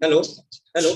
Hello, hello.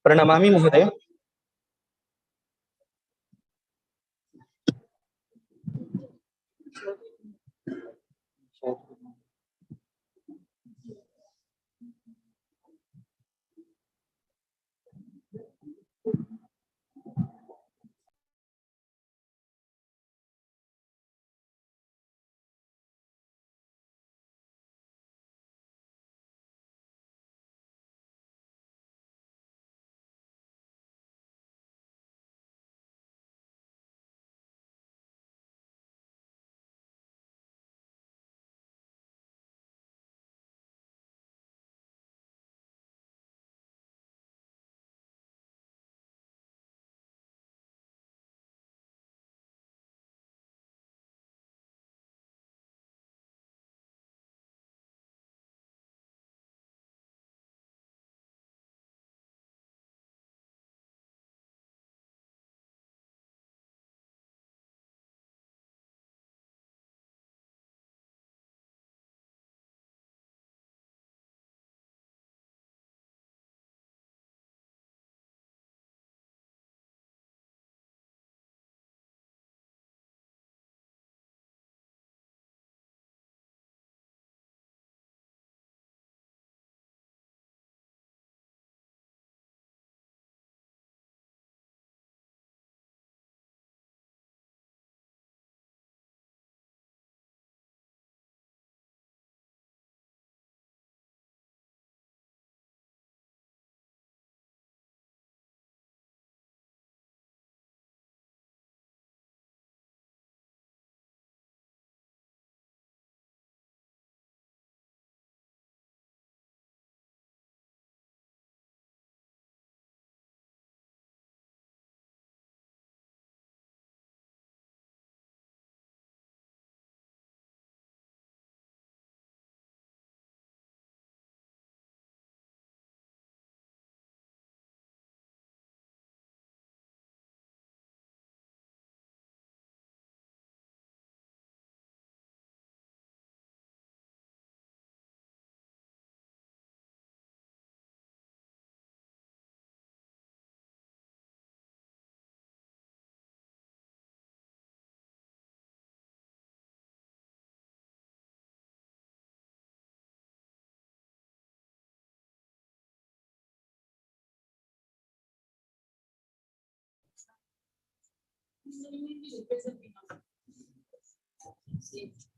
Pranamami Mohoday.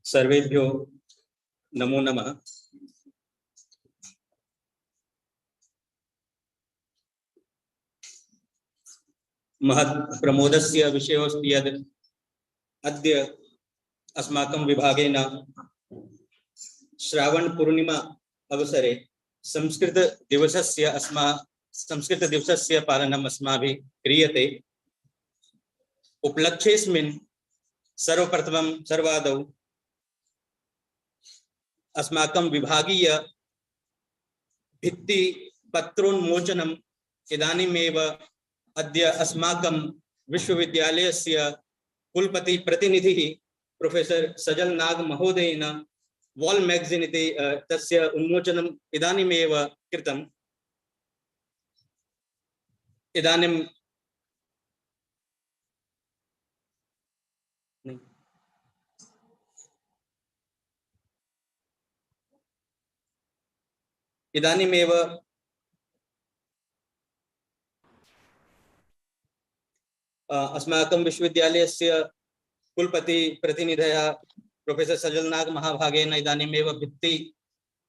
सर्वेभ्यो नमो नमः। महत् प्रमोदस्य विषयोऽस्ति यद् अद्य अस्माकं विभागेन श्रावण पूर्णिमा अवसरे संस्कृत दिवसस्य पालनम् अस्माभिः क्रियते। उपलक्ष्येऽस्मिन् सर्वप्रथमं सर्वादौ अस्माकं विभागीय भित्तिपत्रोन्मोचनम् इदानीमेव अद्य अस्माकं विश्वविद्यालयस्य कुलपति प्रतिनिधिः प्रोफेसर सजल नाग महोदयेन वॉल मैगजीन इति तस्य उन्मोचनम् इदानीमेव कृतम्। इदानीमेव अस्माकं विश्वविद्यालयस्य कुलपति प्रतिनिधयः प्रोफेसर सजल नाग महाभागेन इदानीमेव भित्ति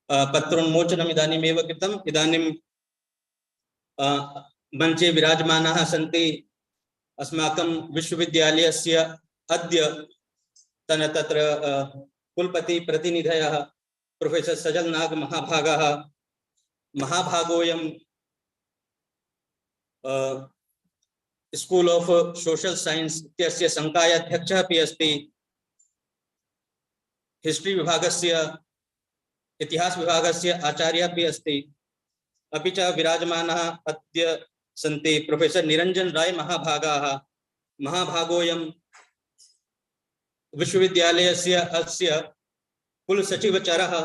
पत्रोन्मोचनम् इदानीमेव कृतम्। इदानीं मंचे विराजमानाः सन्ति अस्माकं विश्वविद्यालयस्य अद्य तत्र कुलपति प्रतिनिधयः प्रोफेसर सजल नाग महाभागः। महाभागोऽयं स्कूल ऑफ सोशल साइंस इत्यस्य संकायाध्यक्षः अपि अस्ति। हिस्ट्री विभागस्य इतिहास विभागस्य आचार्यः अपि अस्ति। अपि च विराजमानः अद्य सन्ति प्रोफेसर निरंजन राय महाभागाः। महाभागोऽयं विश्वविद्यालयस्य अस्य कुलसचिवचरः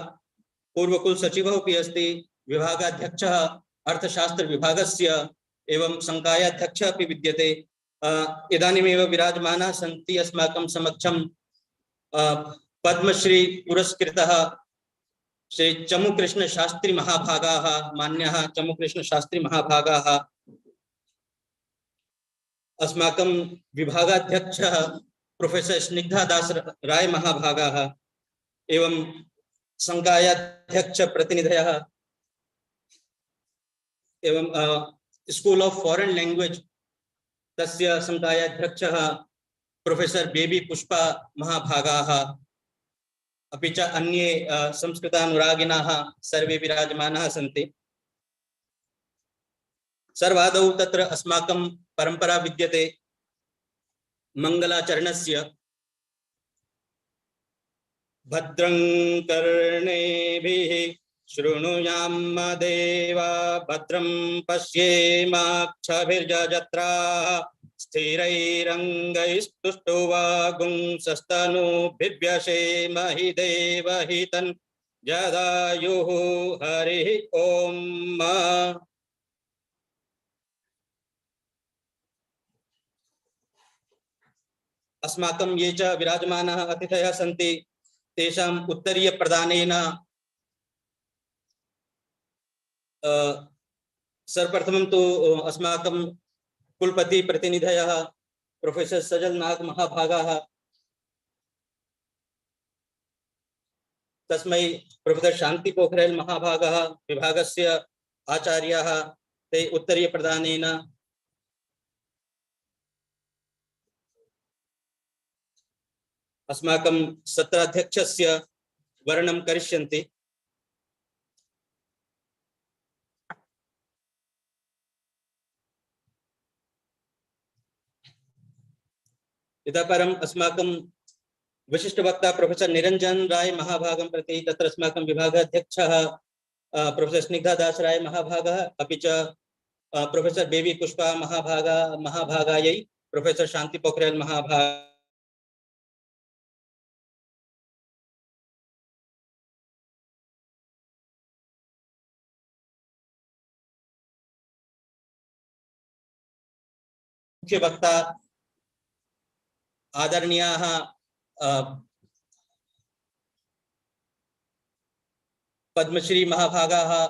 पूर्वकुलसचिवः अपि अस्ति। विभागाध्यक्षः अर्थशास्त्र विभागस्य एवं संकायाध्यक्षः अपि विद्यते। इदानीमेव विराजमानाः सन्ति अस्माकं समक्षं पद्मश्री पुरस्कृतः श्री चमुकृष्ण शास्त्री महाभागाः। मान्यः चमुकृष्ण शास्त्री महाभागाः। अस्माकं विभागाध्यक्षः प्रोफेसर स्निग्धादास राय महाभागाः एवं संकायाध्यक्ष प्रतिनिधयः एवं स्कूल ऑफ फॉरेन लैंग्वेज तस्य संकायाध्यक्षः प्रोफेसर बेबी पुष्पा महाभागाः। अपि च अन्ये संस्कृतानुरागिणः सर्वे विराजमानाः सन्ति। सर्वादौ तत्र अस्माकं परंपरा विद्यते मंगलाचरणस्य। भद्रं कर्णेभिः शृणुयाम देवा भद्रं पश्येमाक्षभिर्यजत्राः स्थिरैरङ्गैस्तुष्टुवागुंसस्तनूभिर्व्यसेमहि देवहितं जदायुः। हरिः ओम। अस्माकं ये च विराजमानाः अतिथयः सन्ति तेषाम् उत्तरीय प्रदानेन सर्वप्रथमं तु अस्माकं कुलपति प्रतिनिधयः प्रोफेसर सजल नाग महाभागाः तस्मै प्रोफेसर शांति पोखरेल महाभागाः विभागस्य आचार्याः ते उत्तरीय प्रदानेन अस्माकं सत्राध्यक्षस्य वर्णनं करिष्यन्ति। इतः परम् अस्माकं विशिष्टवक्ता प्रोफेसर निरंजन राय महाभागं प्रति तत्र अस्माकं विभागाध्यक्षः प्रोफेसर स्निग्धादास राय महाभागः अपि च प्रोफेसर बेबी पुष्पा महाभागायै प्रोफेसर शांति पोखरेल महाभाग मुख्य वक्ता आदरणीयाः पद्मश्री महाभागाः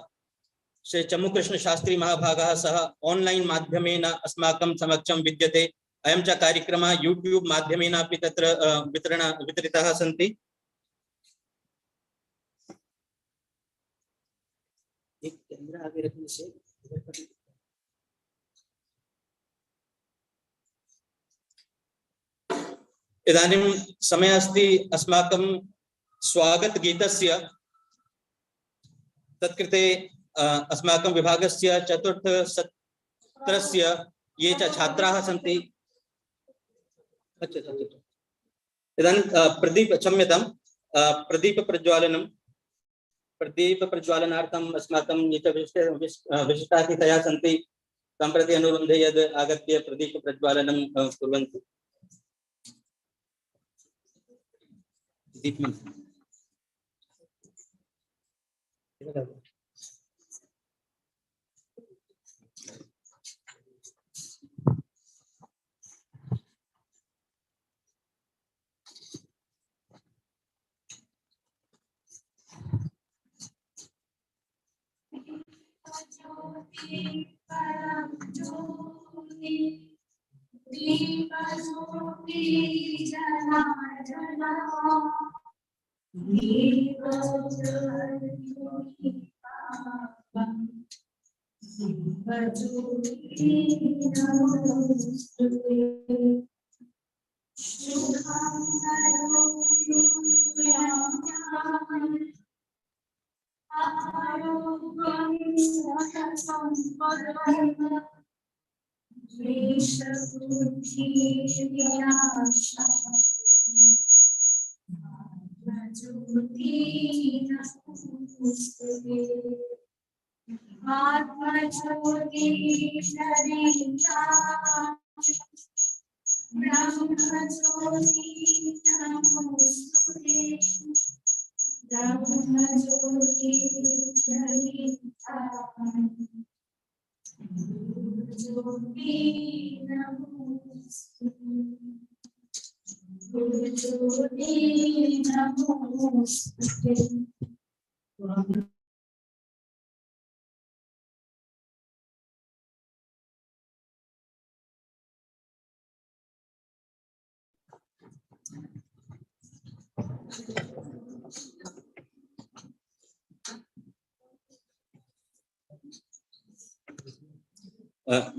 श्री चमुकृष्ण शास्त्री महाभागाः सह ऑनलाइन माध्यमेन अस्माकं समक्षं विद्यते। अयं च कार्यक्रमः यूट्यूब माध्यमेन अपि तत्र वितरिताः सन्ति। इदानीं समयः अस्ति अस्माकं स्वागतगीतस्य। तत्कृते अस्माकं विभागस्य चतुर्थ सत्रस्य ये च छात्राः सन्ति। इदानीं प्रदीप प्रज्वालनार्थम् अस्माकं ये च विशिष्टातिथयः सन्ति तं प्रति अनुरोधे यद् आगत्य प्रदीप प्रज्वालनं कुर्वन्तु।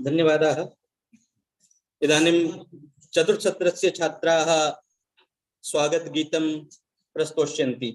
धन्यवादाः। इदानीं चतुर्थसत्रस्य छात्राः स्वागतगीतं प्रस्तोष्यन्ति।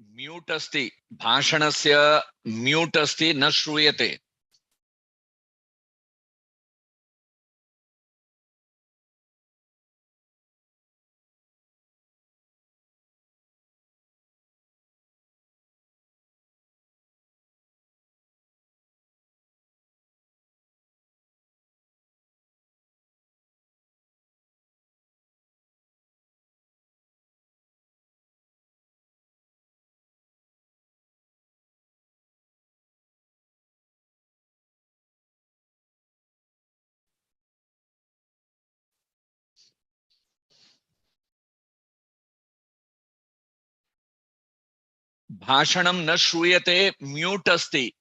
म्यूट अस्ति भाषणस्य म्यूट अस्ति न श्रूयते भाषणं न श्रूयते म्यूट अस्ति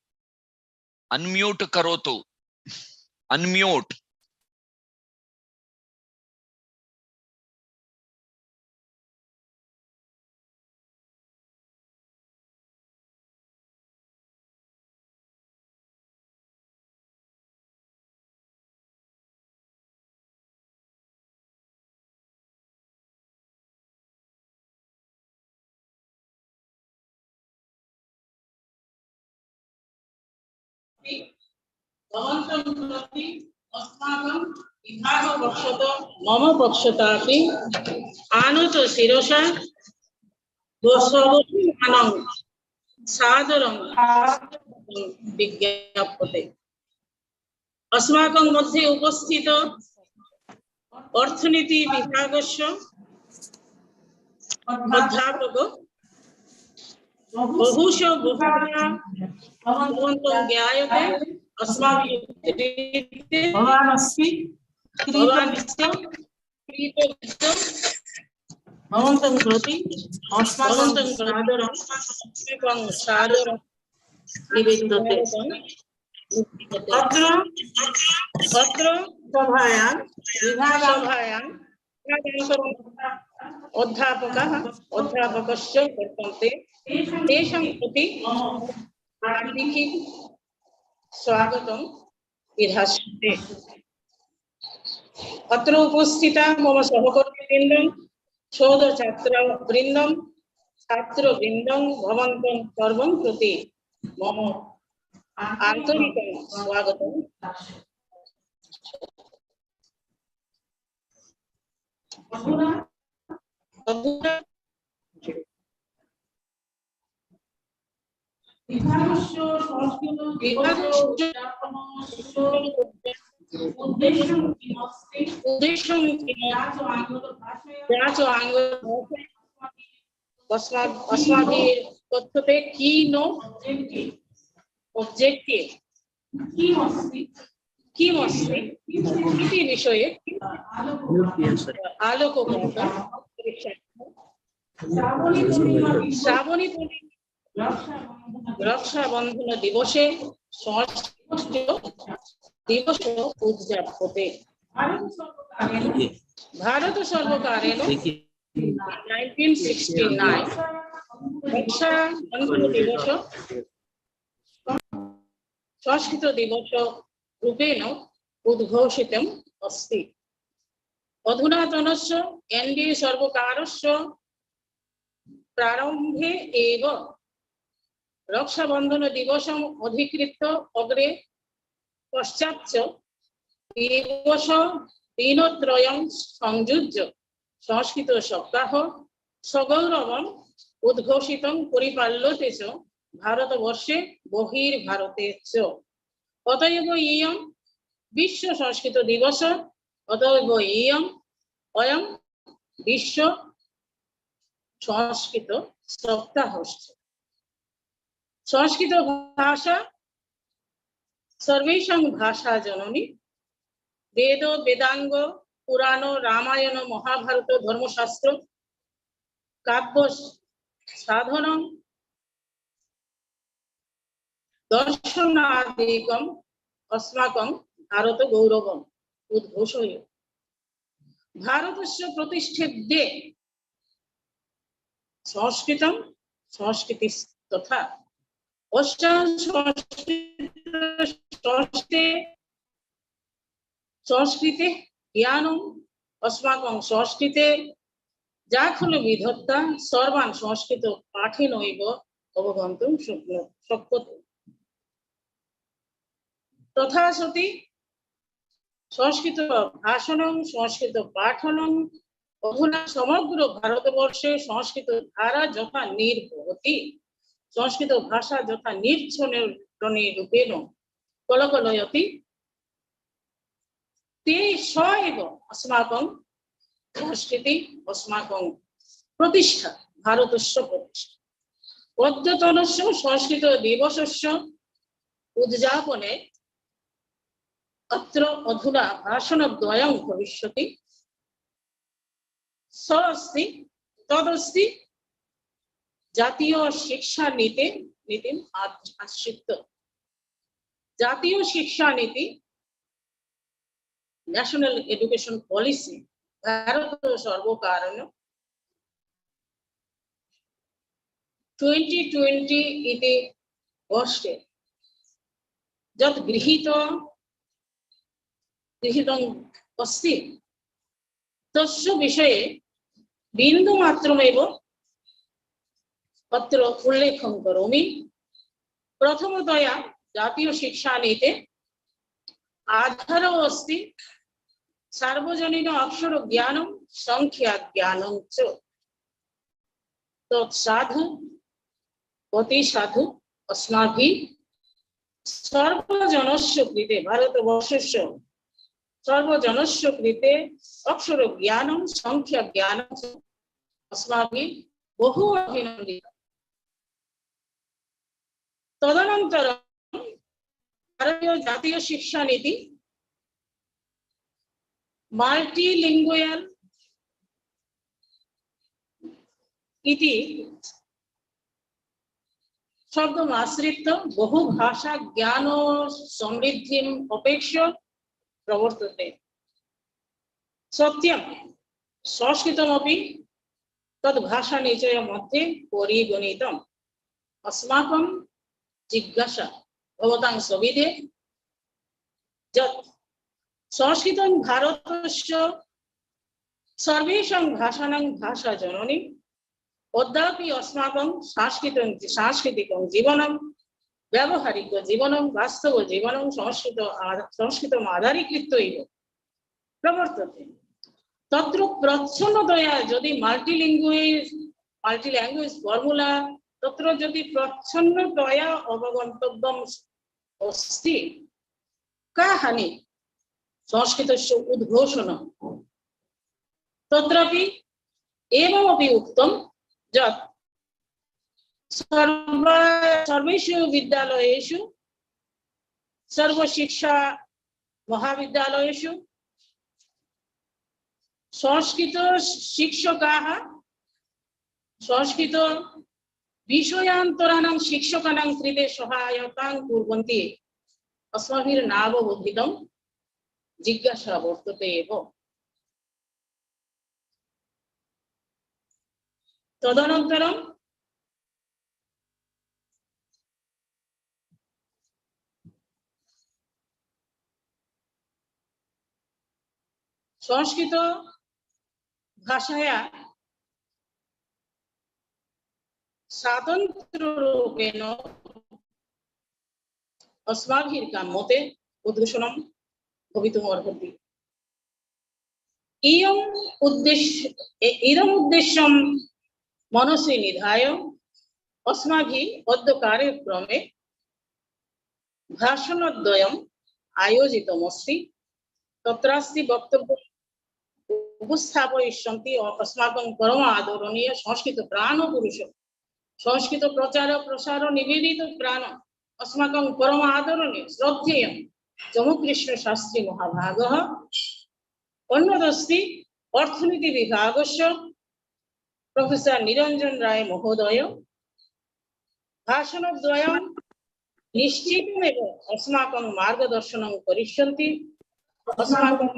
अनम्यूट करोतु अनम्यूट मम पक्षतापि आनुत शिरसा दोषवमानं सादरं विज्ञाप्यते। अस्माकं मध्ये उपस्थित अर्थनीति विभागस्य अध्यापक बहुशः भवन्तं ज्ञायते अस्माभिः भवानस्ति भवन्तं प्रति अस्माकं सादरं निवेद्यते। अत्र सभायां अध्यापकस्य वर्तन्ते तेषां प्रति हार्दिकं स्वागतं विधास्यते। अत्र उपस्थिता मम सहकर्मिवृन्दं शोधछात्रवृन्दं छात्रवृन्दं भवन्तं सर्वं प्रति मम आन्तरिकं स्वागतं। अस्माभिः कथ्यते की नो ऑब्जेक्टिव किमस्ति इति विषये आलोकपातं श्रावणी रक्षाबंधन दिवसे दिवस उद्याप्यते। भारत सर्वकारेण 1969 रक्षाबंधन दिवस संस्कृत दिवस रूपेण उद्घोषितम् अस्ति। अधुनातनस्य एनडीए सर्वकारस्य प्रारम्भे एव रक्षाबंधन दिवसम् अधिकृत्य अग्रे पश्चात् दिनत्रयं संयुज्य संस्कृत सप्ताह सगौरवम् उद्घोषितं परिपाल्यते च भारतवर्षे बहिर्भारते च। अतएव इयं विश्व संस्कृत दिवस अतएव अयं विश्व संस्कृत सप्ताहश्च। संस्कृत भाषा सर्वेषां भाषा जननी। वेद वेदांग पुराण रामायण महाभारत धर्मशास्त्र काव्य साधनं दर्शनादिकम् अस्माकं भारत गौरवम् उद्घोषयति। भारतस्य प्रतिष्ठिते संस्कृतं संस्कृतिस्तथा संस्कृते ज्ञानम् अस्माकं संस्कृते যা খলু বিধত্তা সর্বান সংস্কৃত পাঠেনৈব অবগন্তुं শক্যতে তথা সতি সংস্কৃত ভাষণং সংস্কৃত পাঠনং অধুনা সমগ্র ভারতবর্ষে সংস্কৃত ধারা যথা নির্ভবতি সংস্কৃত ভাষা যথা নির্ছনে রূপেণ কলকলয়তি ते स एव अस्माकं संस्कृति अस्माकं प्रतिष्ठा भारतस्य प्रतिष्ठा अद्यतनस्य संस्कृत दिवसस्य उद्यापने अत्र अधुना भाषणद्वयं भविष्यति स अस्ति तदस्ति जातीय शिक्षा नीतिम् आश्रित्य जातीय शिक्षा नीति ন্যাশনাল এডুকেশন পলিসি ভারত সর্বকারণ 2020 इति वर्षे यत् गृहीतम् अस्ति तस्य विषये बिन्दुमात्रमेव अत्र उल्लेखं करोमि। प्रथमतया जातीय शिक्षानीते आधारो अस्ति सार्वजनीन अक्षर ज्ञानं संख्या ज्ञानं च तत्साधु अति साधु अस्माभिः सर्वजनस्य कृते भारतवर्षस्य सर्वजनस्य कृते अक्षर ज्ञानं संख्या ज्ञानं च अस्माभिः बहु अभिनन्दितम्। तदनन्तरं भारतीय जातीय शिक्षा नीति मल्टीलिंगुअल इति शब्दमाश्रित्य बहुभाषा ज्ञान समृद्धिम् अपेक्ष्य प्रवर्तते। सत्यं संस्कृतमपि तद्भाषा निचय मध्ये परिगणितम्। अस्माकं जिज्ञासा भवतां सविधे यत् संस्कृतं भारतस्य सर्वेषां भाषाणां भाषा जननी अद्यापि अस्माकं सांस्कृतिकं जीवनं व्यावहारिक जीवनं वास्तव जीवनं संस्कृतम् आधारीकृत्य एव प्रवर्तते। तत्र प्रच्छन्नतया यदि मल्टीलैंग्वेज फॉर्मूला तत्र यदि प्रच्छन्नतया अवगन्तव्यम् अस्ति का हानि संस्कृतस्य उद्घोषण तत्रापि एवमपि उक्तं यत् सर्वेषु विद्यालयेषु सर्वशिक्षा महाविद्यालयेषु संस्कृत शिक्षकाः संस्कृत विषयान्तराणां शिक्षकाणां कृते सहायतां कुर्वन्ति। अस्माभिर्नावबोधितं जिज्ञासा वर्तते एव। तदनन्तरं संस्कृत भाषाया स्वतन्त्ररूपेण अस्माभिर्काम्यते उद्घोषणं भवितुम् अर्हति। इदम् उद्देश्यं मनसि निधाय अस्माभिः अद्य कार्यक्रमे भाषणद्वयम् आयोजितमस्ति। तत्रास्ति वक्तव्यम् उपस्थापयिष्यन्ति अस्माकं परम आदरणीय संस्कृत प्राणपुरुष संस्कृत प्रचार प्रसार निवेदित प्राण अस्माकं परम आदरणीय श्रद्धेय चमुकृष्ण शास्त्री महाभागः अन्यदस्ति अर्थनीति विभागस्य प्रोफेसर निरंजन राय महोदय भाषणद्वयं निश्चितमेव अस्माकं मार्गदर्शनं करिष्यन्ति। अस्माकं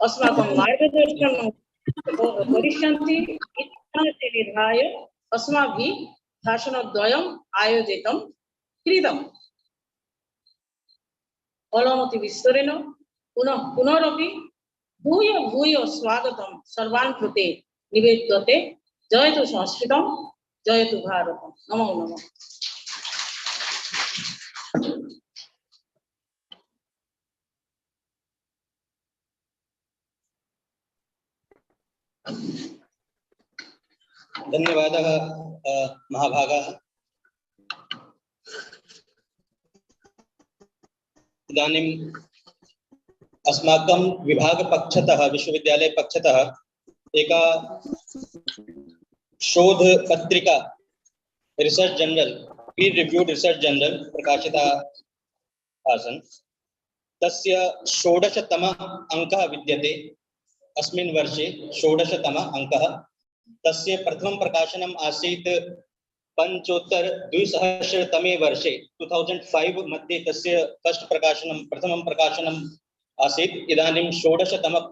अस्माकं मार्गदर्शनं करिष्यन्ति इति निधाय अस्माभिः भाषणद्वयम् आयोजितं कृतम्। फलमति विस्तरेण पुनः पुनरपि भूय भूय स्वागतम सर्वान् कृते निवेद्यते। जयतु संस्कृतम, जयतु भारतम। नमो नमः। धन्यवादः महाभागाः। इदानीम् अस्माकं विभागपक्षतः विश्वविद्यालयपक्षतः एका शोधपत्रिका रिसर्च जर्नल पीर रिव्यूड रिसर्च जर्नल प्रकाशिता आसन्। तस्य 16तमः अंकः विद्यते। अस्मिन् वर्षे 16तमः अंकः। तस्य प्रथमं प्रकाशनम् आसीत् 2500 वर्षे 2005 मध्ये तस्य प्रथमं प्रकाशनम् आसीत्। इदानीं 16तमः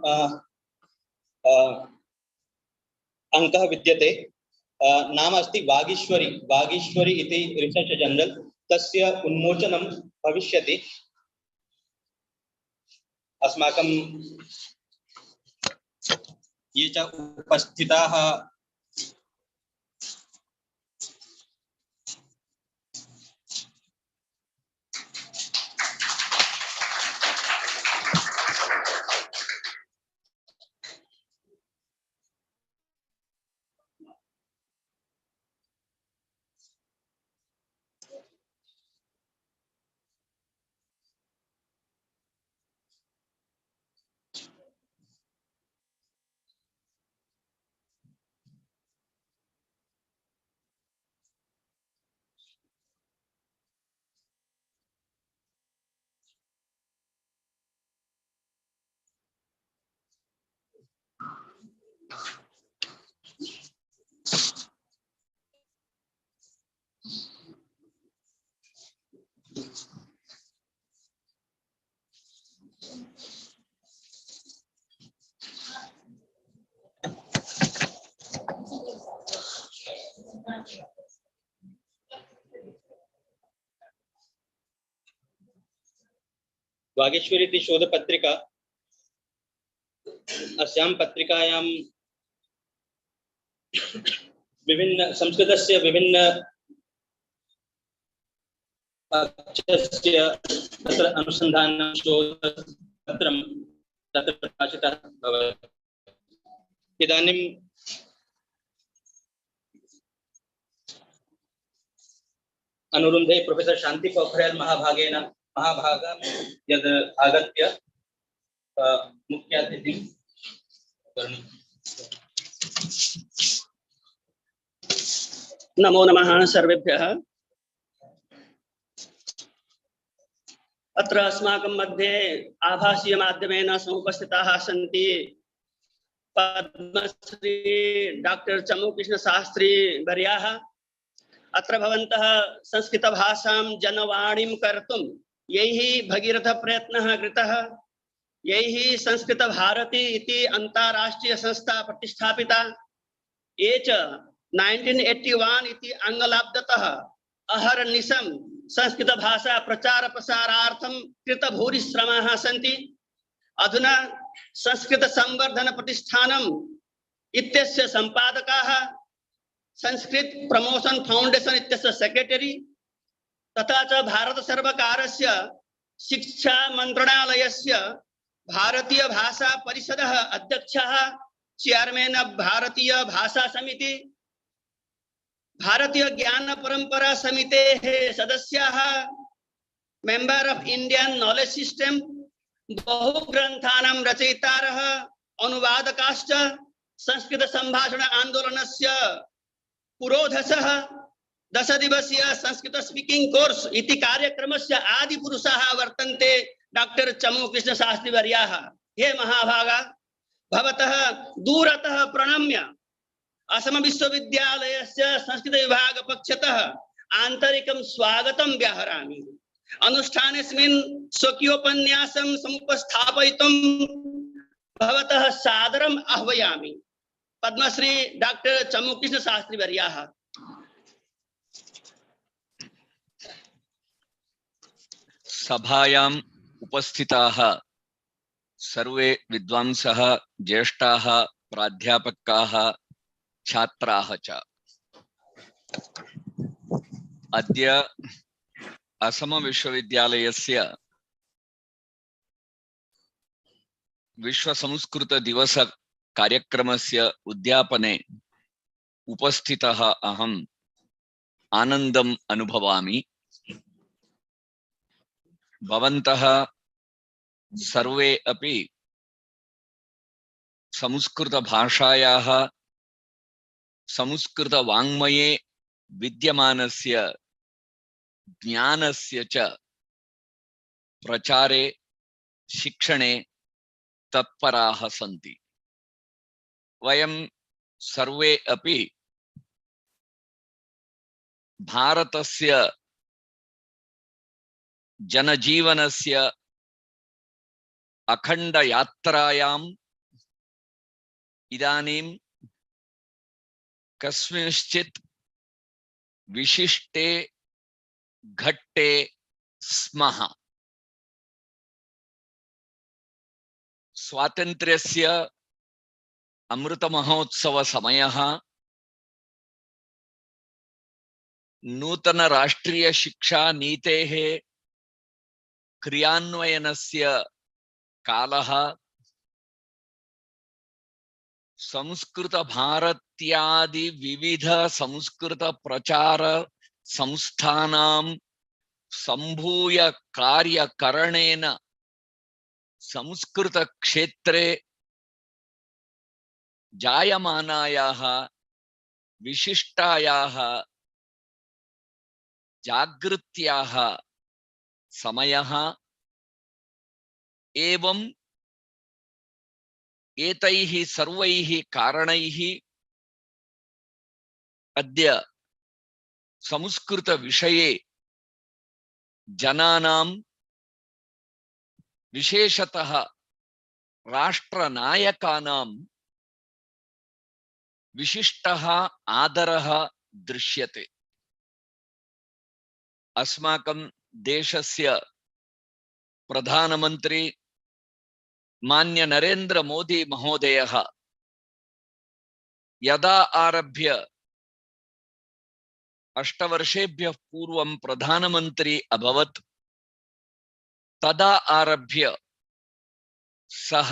अंकः विद्यते। नाम अस्ति वागीश्वरी इति रिसर्च जर्नल। तस्य उन्मोचनं भविष्यति। अस्माकं ये च उपस्थिताः वागीश्वरी इति शोधपत्रिका अस्यां पत्रिकायां विभिन्न संस्कृतस्य विभिन्न पक्षस्य तत्र अनुसन्धानं शोधपत्रं तत्र प्रकाशितः भवति। इदानीं अनुरुन्धे प्रोफेसर शांति पोखरियाल महाभागः यद् आगत्य मुख्यातिथिं नमो नमः सर्वेभ्यः। अत्र अस्माकं मध्ये आभासीय माध्यमेन समुपस्थिताः सन्ति पद्मश्री डॉक्टर चमूकृष्ण शास्त्री वर्याः। अत्र भवन्तः संस्कृतभाषां जनवाणीं कर्तुं यैः भगीरथ प्रयत्नः कृतः। यैः संस्कृतभारती इति अन्ताराष्ट्रीय संस्था प्रतिष्ठापिता। ये च 1981 इति आङ्ग्लाब्दतः अहर्निशं संस्कृतभाषा प्रचार प्रसारार्थं कृतभूरिश्रमाः सन्ति। अधुना संस्कृत संवर्धन प्रतिष्ठानम् इत्यस्य संपादकाः, संस्कृत प्रमोशन फाउंडेशन इत्यस्य सेक्रेटरी तथा च भारत सर्वकारस्य शिक्षा मंत्रणालयस्य भारतीय भाषा परिषदः अध्यक्षः, चेयरमैन ऑफ भारतीय भाषा समिति, भारतीय ज्ञान परंपरा समितेः सदस्याः, member of Indian knowledge system, बहुग्रंथानां रचयितारः, अनुवादकाश्च, संस्कृत संभाषण आंदोलनस्य पुरोधसः, 10 दिवसीय संस्कृत स्पीकिंग कोर्स इति कार्यक्रमस्य आदिपुरुषाः वर्तन्ते डॉक्टर चमूकृष्ण शास्त्री वर्याः। हे महाभागा, भवतः दूरतः प्रणम्य असम विश्वविद्यालयस्य संस्कृत विभाग पक्षतः आन्तरिकं स्वागतं व्याहरामि। अनुष्ठानेस्मिन् स्वकीयोपन्यासं समुपस्थापयितुं भवतः सादरम् आह्वयामि। पद्मश्री डॉक्टर चमूकृष्ण शास्त्री वर्याः। सभायां उपस्थिताः सर्वे विद्वांसः, ज्येष्ठाः, प्राध्यापकाः, छात्राः च। अद्य असम विश्वविद्यालयस्य विश्व संस्कृत दिवस कार्यक्रमस्य उद्यापने उपस्थितः अहम् आनन्दम् अनुभवामि। भवन्तः सर्वे अपि संस्कृत भाषायाः, संस्कृत वाङ्मये विद्यमानस्य ज्ञानस्य च प्रचारे, शिक्षणे तत्पराः सन्ति। वयं सर्वे अपि भारतस्य जनजीवनस्य अखंड यात्रायाम् इदानीं कस्मिंश्चित् विशिष्टे घट्टे स्मः। स्वातन्त्र्यस्य अमृत महोत्सव समयः, नूतन राष्ट्रीय शिक्षा नीतेः क्रियान्वयनस्य कालः, संस्कृत भारत्यादि विविध संस्कृत प्रचार संस्थानां संभूय कार्यकरणेन संस्कृत क्षेत्रे जायमानायाः विशिष्टायाः जागृत्याः समयः एवं एतैः सर्वैः कारणैः अद्य संस्कृत विषये जनानां, विशेषतः राष्ट्रनायकानां विशिष्टः आदरः दृश्यते। अस्माकं देशस्य प्रधानमंत्री मान्य नरेंद्र मोदी महोदयः यदा आरभ्य 8 वर्षेभ्यः पूर्वं प्रधानमंत्री अभवत्, तदा आरभ्य सः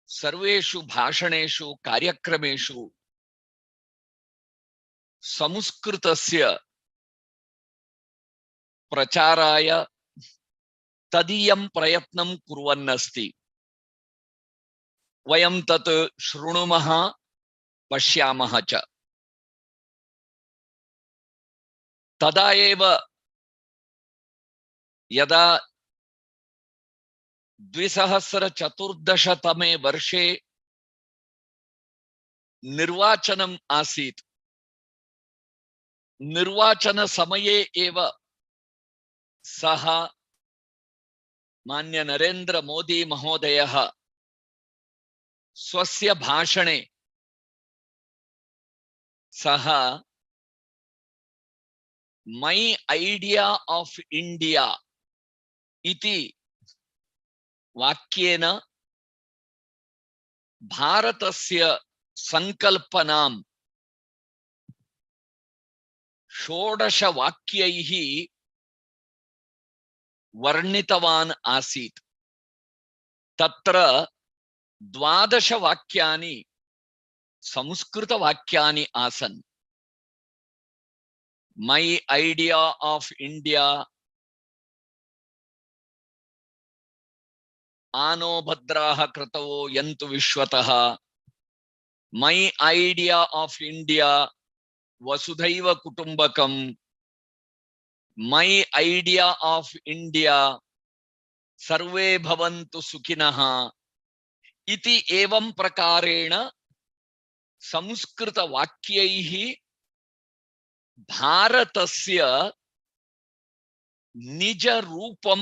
सर्वेषु भाषणेषु कार्यक्रमेषु संस्कृतस्य प्रचाराय तदीयं प्रयत्नं कुर्वन् अस्ति। वयं तत् शृणुमः, पश्यामः च। तदा एव यदा 2014 तमे वर्षे निर्वाचनम् आसीत्, निर्वाचन समये एव सः मान्य नरेंद्र मोदी महोदयः स्वस्य भाषणे सः मै आइडिया ऑफ इंडिया इति वाक्येन भारतस्य संकल्पनां 16 वाक्यैः वर्णितवान् आसीत्। तत्र 12 वाक्यानि संस्कृत वाक्यानि आसन्। मै आइडिया ऑफ इंडिया, आनो भद्राः कृतवो यन्तु विश्वतः, मै आइडिया ऑफ इंडिया वसुधैव कुटुंबकम, मै आइडिया ऑफ इंडिया सर्वे भवन्तु सुखिनः इति एवं प्रकारेण संस्कृत वाक्यैः भारतस्य निज रूपं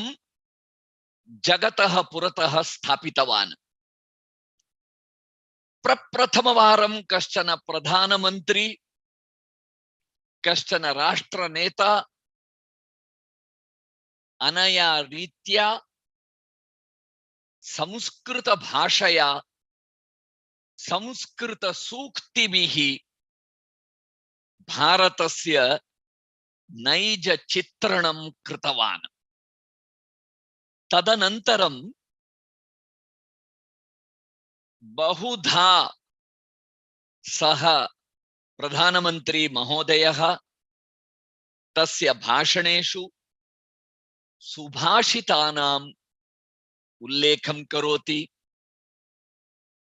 जगतः पुरतः स्थापितवान्। प्रप्रथमवारं कश्चन प्रधानमंत्री, कश्चन राष्ट्रनेता अनया रीत्या संस्कृत भाषया संस्कृत सूक्तिभिः भारतस्य नैज चित्रणं कृतवान्। तदनन्तरं बहुधा सः प्रधानमंत्री महोदयः तस्य भाषणेषु सुभाषितानाम् उल्लेखं करोति,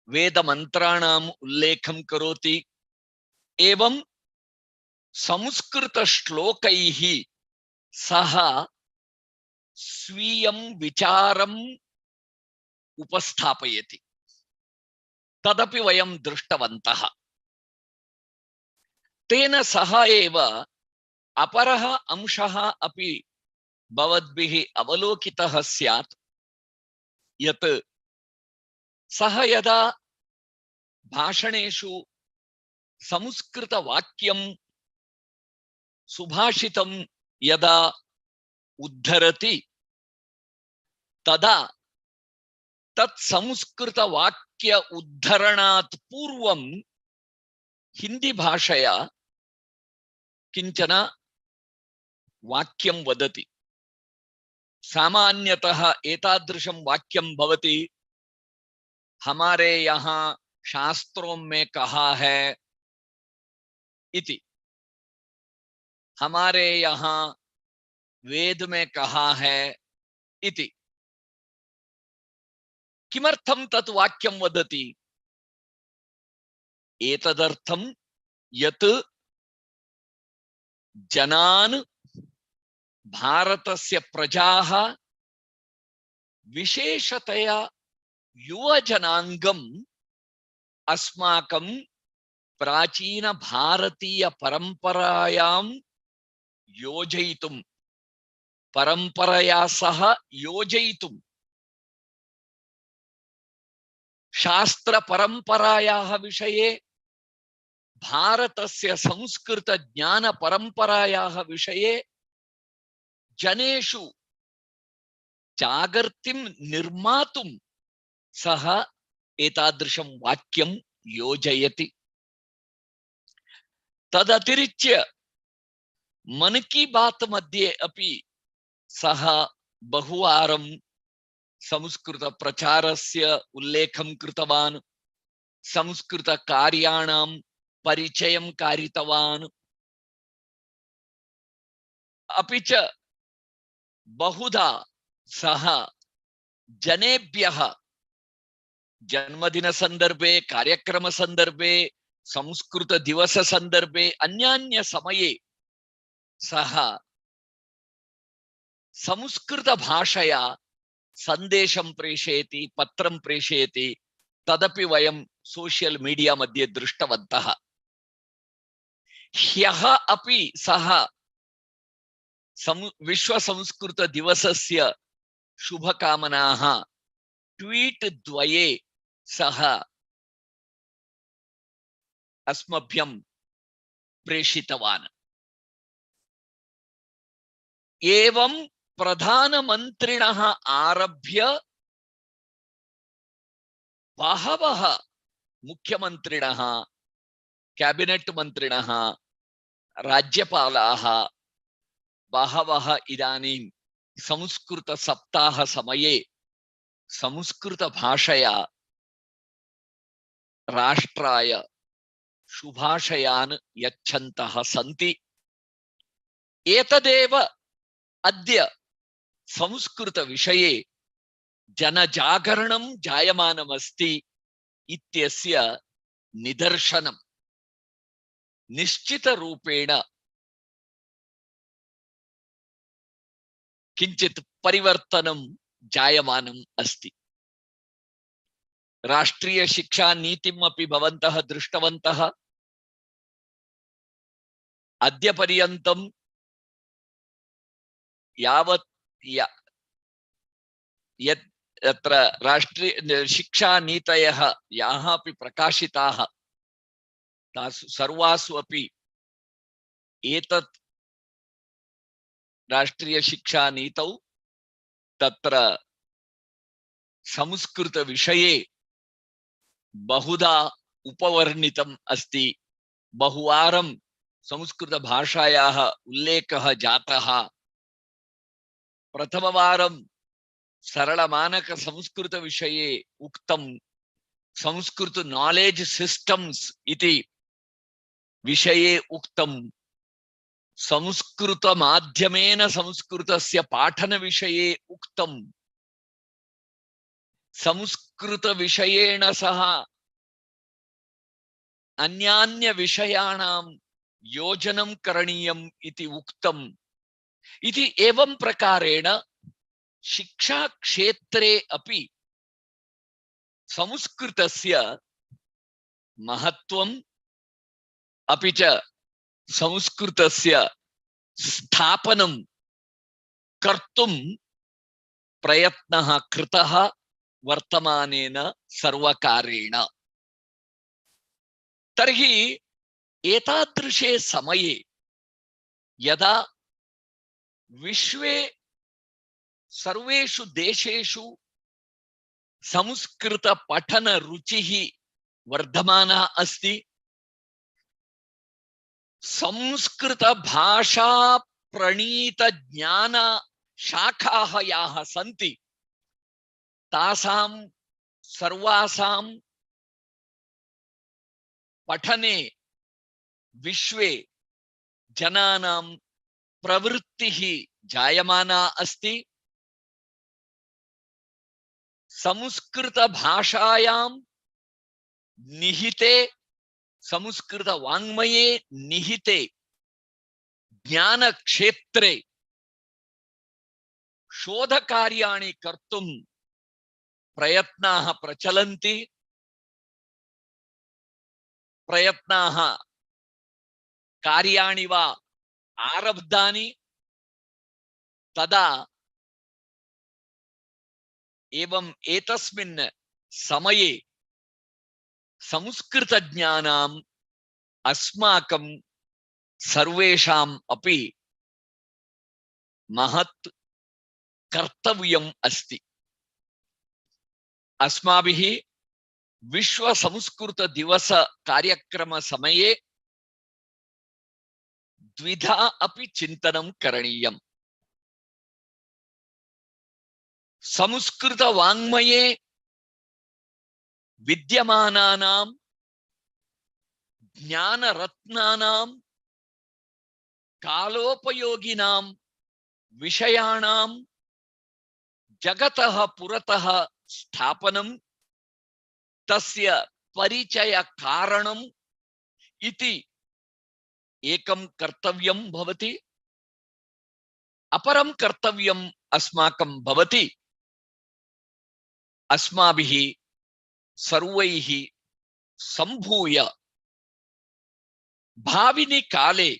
वेदमन्त्राणाम् उल्लेखं करोति, एवं संस्कृतश्लोकैः सः स्वीयं विचारम् उपस्थापयति। तदपि वयं दृष्टवन्तः। तेन सह एव अपरः अंशः अपि भवद्भिः अवलोकितः स्यात्, यत् सः यदा भाषणेषु संस्कृतवाक्यं सुभाषितं यदा उद्धरति तदा तत् संस्कृतवाक्य उद्धरणात् पूर्वं हिंदी भाषया किंचन वाक्यं वदति। सामान्यतः एतादृशं वाक्यं भवति, हमारे यहाँ शास्त्रों में कहा है इति, हमारे यहाँ वेद में कहा है इति। किमर्थं तत् वाक्यं वदति? एतदर्थं यत् जनान्, भारतस्य प्रजाः, विशेषतया युवजनाङ्गम् अस्माकं प्राचीन भारतीय परंपरायां योजयितुं, परंपरया सह योजयितुं, शास्त्र परंपरायाः विषये, भारतस्य संस्कृत ज्ञान परंपरायाः विषये जनेषु जागर्तिं निर्मातुं सः एतादृशं वाक्यं योजयति। तदतिरिच्य मन की बात मध्ये अपि सः बहुवारं संस्कृत प्रचारस्य उल्लेखं कृतवान्, संस्कृत कार्याणां परिचयं कारितवान्, अपि च बहुधा सः जनेभ्यः जन्मदिन संदर्भे, कार्यक्रम संदर्भे, संस्कृत दिवस संदर्भे, अन्यान्य समये सः संस्कृत भाषया संदेशं प्रेषयति, पत्रं प्रेषयति। तदपि वयं सोशल मीडिया मध्ये दृष्टवन्तः। ह्यः अपि सः विश्व संस्कृत दिवसस्य शुभकामनाः ट्वीट द्वये सः अस्मभ्यं प्रेषितवान्। एवं प्रधानमन्त्रिणः आरभ्य बहवः मुख्यमन्त्रिणः, कैबिनेट मन्त्रिणः, राज्यपालाः बहवः इदानीं संस्कृत सप्ताह समये संस्कृत भाषया राष्ट्राय शुभाशयान् यच्छन्तः सन्ति। एतदेव अद्य संस्कृत विषये जनजागरणं जायमानमस्ति इत्यस्य निदर्शनं। निश्चितरूपेण किंचित परिवर्तनं जायमानम् अस्ति। राष्ट्रीय शिक्षा नीतिम् अपि भवन्तः दृष्टवन्तः। अद्य पर्यन्तं यावत् यत्र राष्ट्रीय शिक्षा नीतयः याः अपि प्रकाशिताः, तासु सर्वासु अपि एतत् राष्ट्रीय शिक्षा नीतौ तत्र संस्कृत विषये बहुधा उपवर्णितम् अस्ति। बहुवारं संस्कृत भाषायाः उल्लेखः जातः। प्रथमवारं सरलमानक संस्कृत विषये उक्तं संस्कृत नॉलेज सिस्टम्स इति विषये उक्तं। संस्कृत माध्यमेन संस्कृतस्य पाठन विषये उक्तं। संस्कृत विषयेण सह अन्यान्य विषयाणां योजनं करणीयम् इति उक्तम्। इति एवं प्रकारेण शिक्षा क्षेत्रे अपि संस्कृतस्य महत्त्वम् अपि च संस्कृतस्य स्थापनं कर्तुं प्रयत्नः कृतः वर्तमानेन सर्वकारेण। तर्हि एतादृशे समये यदा विश्वे सर्वेषु देशेषु संस्कृत पठन रुचिः वर्धमाना अस्ति, संस्कृत भाषा प्रणीत ज्ञान शाखाः याः सन्ति तासां सर्वासां पठने विश्वे जनानां प्रवृत्तिः जायमाना अस्ति। संस्कृत भाषायां निहिते संस्कृत वाङ्मये निहिते ज्ञान क्षेत्रे शोधकार्याणि कर्तुं प्रयत्नाः प्रचलन्ति। प्रयत्नाः कार्याणि वा आरब्धानि। तदा एवं एतस्मिन् समये संस्कृत ज्ञानाम् अस्माकं सर्वेषाम् अपि महत् कर्तव्यम् अस्ति। अस्माभिः विश्व संस्कृत दिवस कार्यक्रम समये द्विधा अपि चिन्तनं करणीयम्। संस्कृत वाङ्मये विद्यमानानां ज्ञानरत्नानां कालोपयोगिनां विषयाणां जगतः पुरतः स्थापनं तस्य परिचय कारणम् इति एकं कर्तव्यं भवति। अपरं कर्तव्यम् अस्माकं भवति अस्माभिः सर्वैः सम्भूय भाविनि काले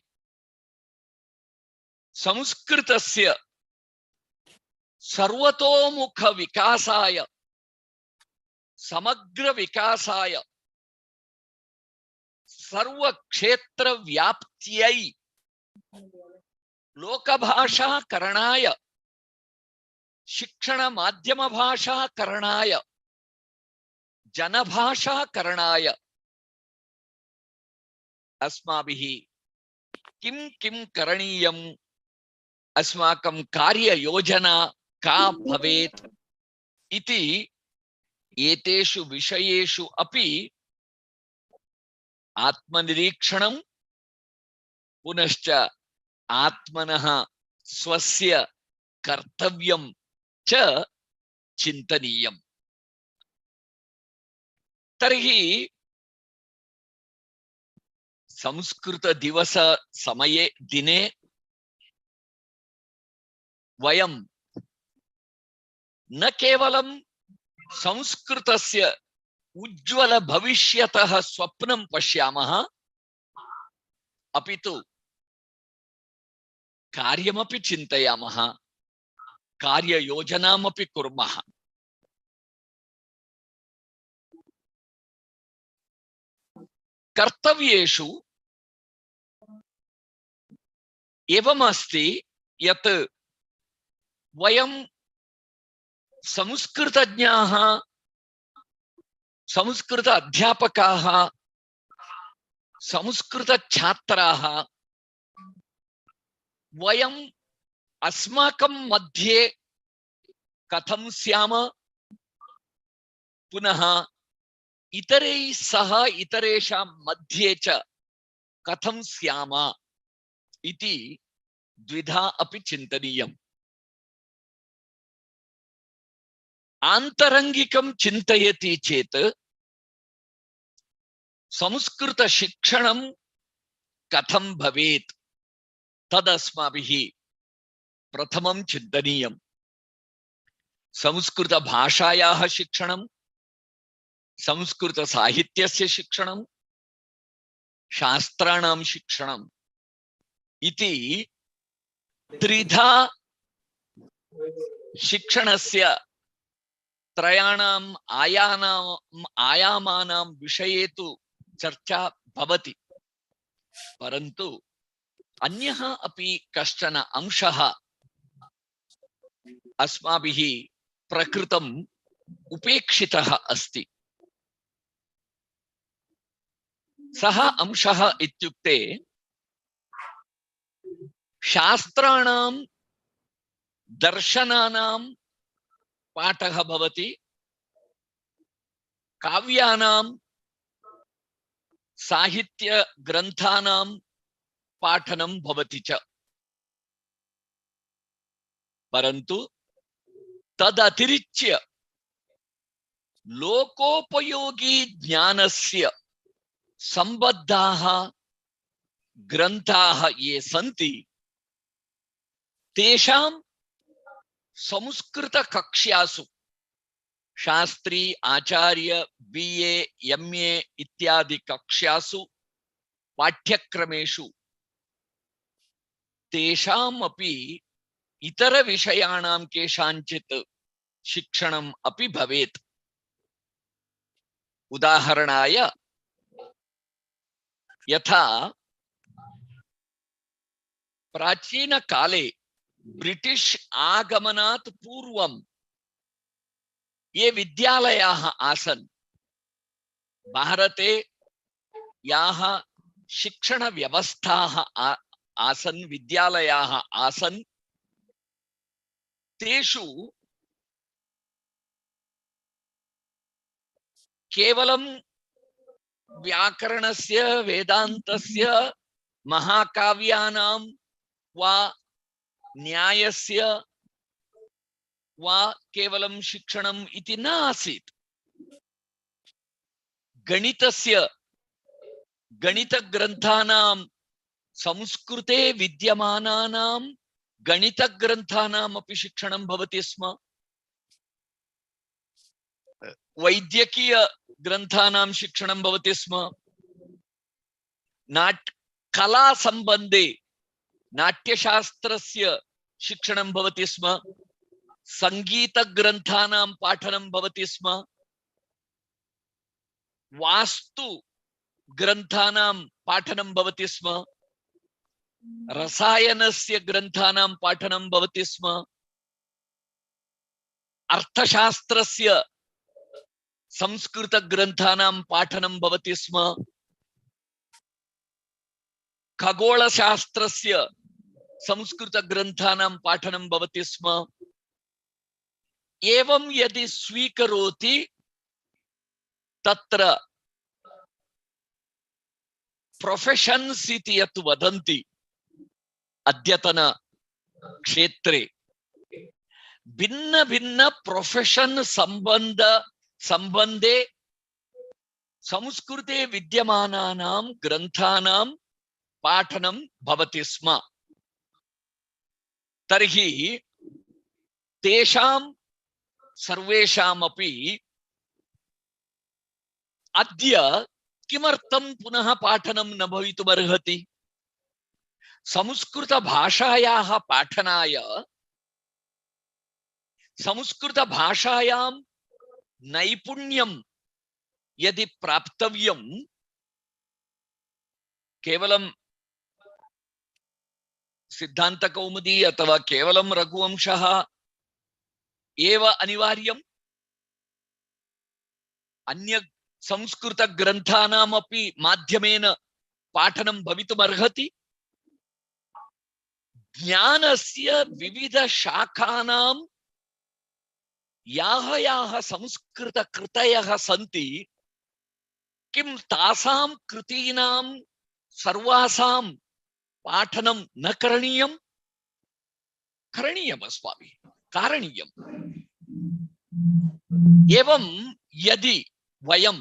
संस्कृतस्य सर्वतोमुख विकासाय समग्र विकासाय सर्व क्षेत्र व्याप्त्यै लोकभाषा करणाय शिक्षण माध्यम भाषा करणाय जनभाषा करणाय अस्माभिः किं किं करणीयम्, अस्माकं कार्ययोजना का भवेत् इति एतेषु विषयेषु अपि आत्मनिरीक्षणं पुनश्च आत्मनः स्वस्य कर्तव्यं च चिन्तनीयम्। तर्हि संस्कृत दिवस समये दिने वयं न केवलं संस्कृतस्य उज्ज्वल भविष्यतः स्वप्नं पश्यामः, अपितु कार्यमपि चिन्तयामः, कार्ययोजनामपि कुर्मः। कर्तव्येषु एवमस्ति यत् वयं संस्कृतज्ञाः, संस्कृत अध्यापकाः, संस्कृतछात्राः वयम् अस्माकं मध्ये कथं स्याम, पुनः इतरैः सह इतरेषां मध्ये च कथं स्याम इति द्विधा अपि चिन्तनीयम्। आन्तरङ्गिकं चिन्तयति चेत् संस्कृतशिक्षणं कथं भवेत् तदस्माभिः प्रथमं चिन्तनीयम्। संस्कृतभाषायाः शिक्षणं, संस्कृतसाहित्यस्य शिक्षणं, शास्त्राणां शिक्षणम् इति त्रिधा शिक्षणस्य त्रयाणाम् आयामानां विषये तु चर्चा भवति, परन्तु अन्यः अपि कश्चन अंशः अस्माभिः प्रकृतम् उपेक्षितः अस्ति। सः अंशः इत्युक्ते शास्त्राणां दर्शनानां पाठः भवति, काव्यानां साहित्यग्रन्थानां पाठनं भवति च, परन्तु तदतिरिच्य लोकोपयोगी ज्ञानस्य संबद्धाः ग्रन्थाः ये सन्ति तेषां संस्कृतकक्ष्यासु शास्त्री, आचार्य, बीए, एमए इत्यादि कक्ष्यासु पाठ्यक्रमेषु तेषामपि इतरविषयाणां केषाञ्चित् शिक्षणम् अपि भवेत्। उदाहरणाय यथा प्राचीनकाले ब्रिटिश आगमनात् पूर्वं ये विद्यालयाः आसन्, भारते याः शिक्षणव्यवस्थाः आसन्, विद्यालयाः आसन्, तेषु केवलं व्याकरणस्य, वेदान्तस्य, महाकाव्यानां वा न्यायस्य वा केवलं शिक्षणम् इति न आसीत्। गणितस्य, गणितग्रन्थानां, संस्कृते विद्यमानानां गणितग्रन्थानाम् अपि शिक्षणं भवति स्म। वैद्यकीय ग्रन्थानां शिक्षणं भवति स्म। कला संबन्धे नाट्यशास्त्रस्य शिक्षणं भवति स्म। संगीतग्रन्थानां पाठनं भवति स्म। वास्तु ग्रन्थानां पाठनं भवति स्म। रसायनस्य ग्रन्थानां पाठनं भवति स्म। अर्थशास्त्रस्य संस्कृतग्रन्थानां पाठनं भवति स्म। खगोलशास्त्रस्य संस्कृतग्रन्थानां पाठनं भवति स्म। एवं यदि स्वीकरोति तत्र प्रोफेशन्स् इति यत् वदन्ति अद्यतन क्षेत्रे, भिन्न भिन्न प्रोफेशन् संबन्धे संस्कृते विद्यमानानां ग्रन्थानां पाठनं भवति स्म। तर्हि तेषां सर्वेषामपि अद्य किमर्थं पुनः पाठनं न भवितुमर्हति? संस्कृतभाषायाः पाठनाय संस्कृतभाषायां नैपुण्यं यदि प्राप्तव्यं, केवलं सिद्धान्तकौमुदी अथवा केवलं रघुवंशः एव अनिवार्यम्। अन्य संस्कृत ग्रन्थानामपि माध्यमेन पाठनं भवितुमर्हति। ज्ञानस्य विविध शाखानां याः याः संस्कृत कृतयः सन्ति, किं तासां कृतीनां सर्वासां पाठनं न करणीयम्? करणीयम् अस्माभिः, कारणीयम्। एवं यदि वयं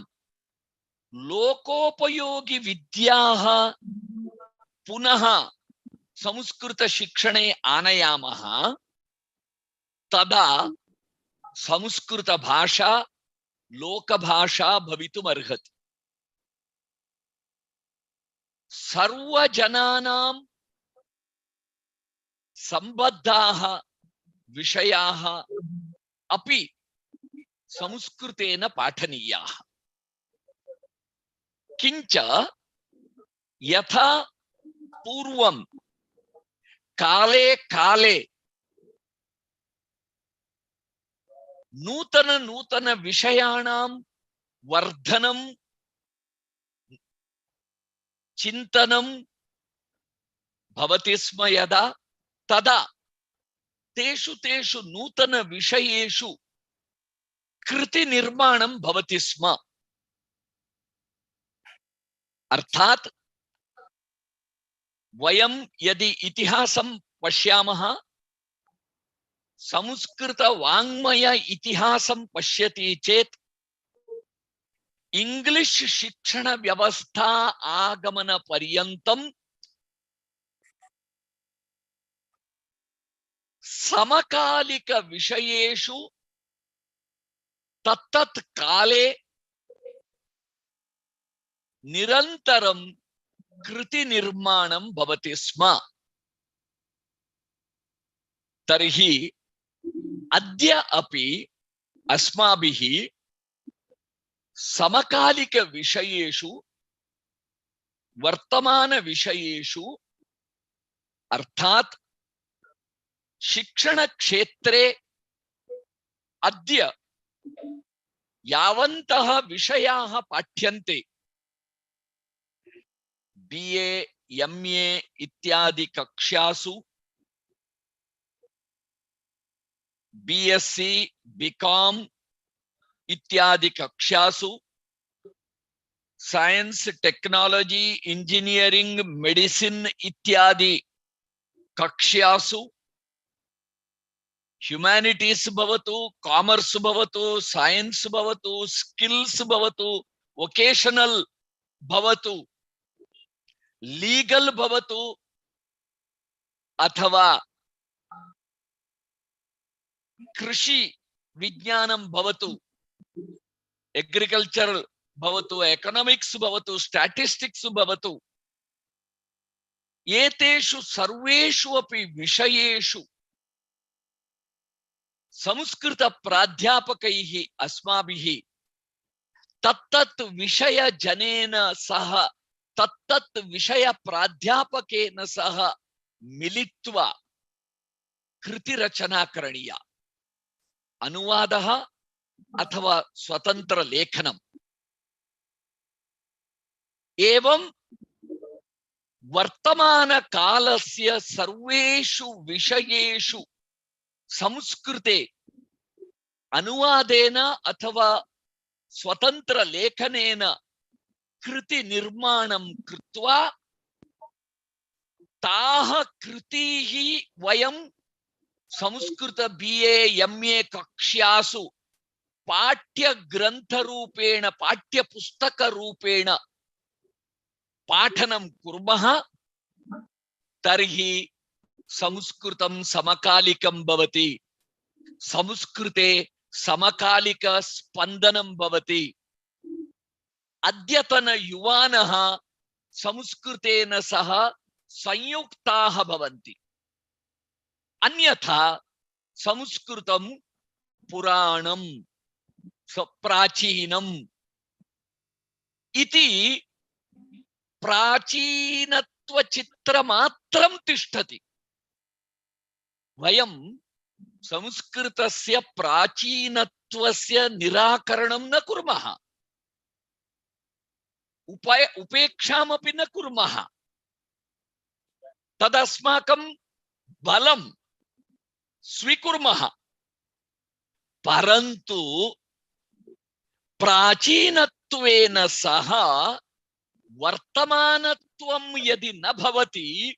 लोकोपयोगी विद्याः पुनः संस्कृत शिक्षणे आनयामः, तदा संस्कृत भाषा लोकभाषा भवितुमर्हति। सर्वजनानां सम्बद्धाः विषयाः अपि संस्कृतेन पाठनीयाः। किंच यथा पूर्वं काले काले नूतन नूतन विषयाणां वर्धनं चिन्तनं भवति स्म यदा, तदा तेषु तेषु नूतन विषयेषु कृति निर्माणं भवति स्म। अर्थात वयं यदि इतिहासं पश्यामः, संस्कृत वाङ्मय इतिहासं पश्यति चेत् इंग्लिश शिक्षण व्यवस्था आगमन पर्यन्तं समकालिक विषयेषु तत्तत् काले निरन्तरं कृति निर्माणं भवति स्म। तर्हि अद्य अपि अस्माभिः समकालिक विषयेषु वर्तमान विषयेषु अर्थात शिक्षण क्षेत्रे अद्य यावन्तः विषयाः पाठ्यन्ते, बीए एमए इत्यादि कक्षासु, बीएससी बीकॉम इत्यादि कक्षासु, साइंस टेक्नोलॉजी इंजीनियरिंग मेडिसिन इत्यादि कक्षासु, ह्यूमैनिटीज भवतु, कॉमर्स भवतु, साइंस भवतु, स्किल्स भवतु, वोकेशनल भवतु, लीगल भवतु, अथवा कृषि विज्ञानं भवतु, एग्रीकल्चर भवतु, इकोनॉमिक्स भवतु, स्टैटिस्टिक्स भवतु, एतेषु सर्वेषु अपि विषयेषु संस्कृत प्राध्यापकैः अस्माभिः तत्तत् विषय जनेन सह, तत्तत् विषय प्राध्यापकेन सह मिलित्वा कृतिरचना करणीया, अनुवादः अथवा स्वतंत्र लेखनम्। एवं वर्तमान कालस्य सर्वेषु विषयेषु संस्कृते अनुवादेन अथवा स्वतंत्र लेखनेन कृति निर्माणं कृत्वा ताः कृतीः वयं संस्कृत बीए एमए कक्षासु पाठ्य ग्रंथ रूपेण, पाठ्य पुस्तक रूपेण पाठनं कुर्मः, तर्हि संस्कृतं समकालिकं भवति, संस्कृते समकालिक स्पंदनं भवति। अद्यतन युवानः संस्कृतेन सह संयुक्ताः भवन्ति, अन्यथा संस्कृतं पुराणं प्राचीनम् इति प्राचीनत्व चित्रमात्रं तिष्ठति। वयं संस्कृतस्य प्राचीनत्वस्य निराकरणं न कुर्मः, उपेक्षामपि न कुर्मः। तदस्माकं बलं स्वीकुर्मः। परन्तु प्राचीनत्वेन सह वर्तमानत्वं यदि न भवति,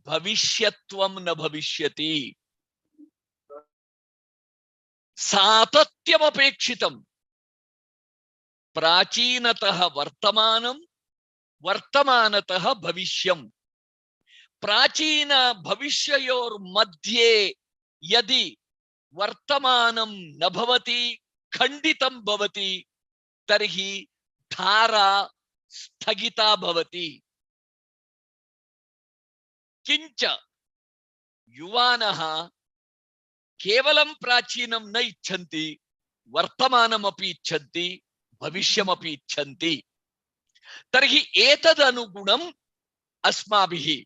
भविष्यत्वं न भविष्यति। सातत्यमपेक्षितम्। प्राचीनतः वर्तमानं, वर्तमानतः भविष्यम्। प्राचीन भविष्ययोर्मध्ये यदि वर्तमानं न भवति, खंडितं भवति, तर्हि धारा स्थगिता भवति। किंच युवानः केवलं प्राचीनं न इच्छन्ति, वर्तमानमपि इच्छन्ति, भविष्यमपि इच्छन्ति। तर्हि एतदनुगुणम् अस्माभिः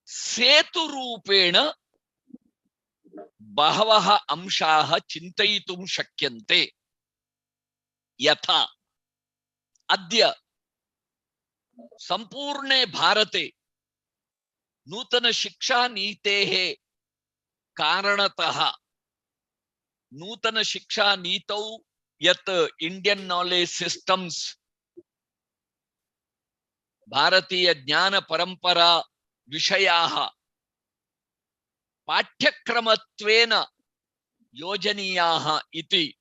सेतुरूपेण बहवः अंशाः चिन्तयितुं शक्यन्ते। यथा अद्य संपूर्णे भारते नूतन शिक्षा नीतेः कारणतः नूतन शिक्षा नीतौ यत् इंडियन नॉलेज सिस्टम्स भारतीय ज्ञान परंपरा विषयाः पाठ्यक्रमत्वेन योजनीयाः इति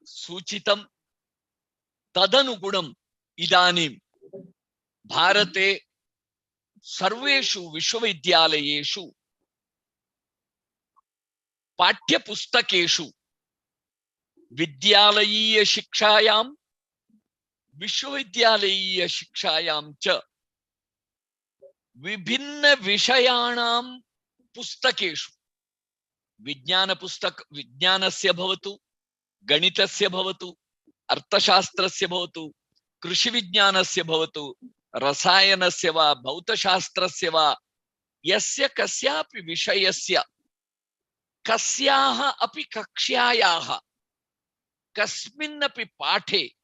सूचितं। तदनुगुणम् इदानीं भारते सर्वेषु विश्वविद्यालयेषु पाठ्यपुस्तकेषु विद्यालयीय शिक्षायां विश्वविद्यालयीय शिक्षायां च विभिन्न विषयाणां पुस्तकेषु विज्ञानस्य भवतु, गणितस्य भवतु, अर्थशास्त्रस्य भवतु, कृषिविज्ञानस्य भवतु, रसायनस्य वा भौतशास्त्रस्य वा यस्य कस्यापि विषयस्य कस्याः अपि कक्ष्यायाः कस्मिन्नपि पाठे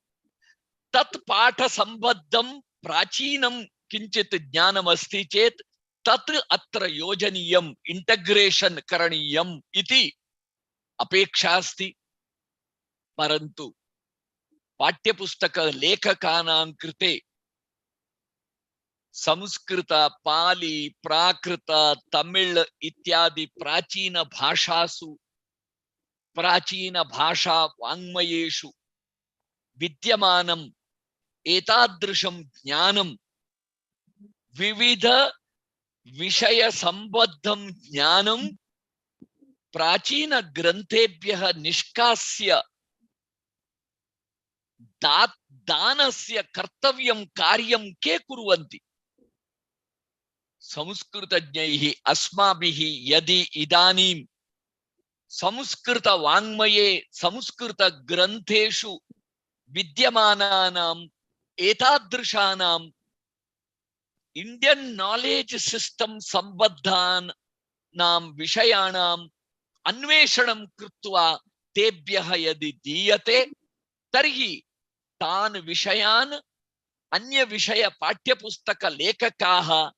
तत् पाठसम्बद्धं प्राचीनं किञ्चित् ज्ञानमस्ति चेत् तत् अत्र योजनीयम्, इंटग्रेशन करणीयम् इति अपेक्षा अस्ति। परन्तु पाठ्यपुस्तक लेखकानां कृते संस्कृत, पाली, प्राकृत, तमिळ् इत्यादि प्राचीन भाषासु, प्राचीन भाषा वाङ्मयेषु विद्यमानम् एतादृशं ज्ञानं विविध विषय संबद्धं ज्ञानं प्राचीन ग्रंथेभ्यः निष्कास्य दानस्य कर्तव्यं कार्यं के कुर्वन्ति? संस्कृतज्ञैः अस्माभिः यदि इदानीं संस्कृत वाङ्मये संस्कृत ग्रंथेषु विद्यमानानां एतादृशानां इंडियन नॉलेज सिस्टम संबद्धानां विषयाणाम् अन्वेषणं कृत्वा तेभ्यः यदि दीयते तर्हि तान् विषयान् अन्य विषय पाठ्यपुस्तक लेखकाः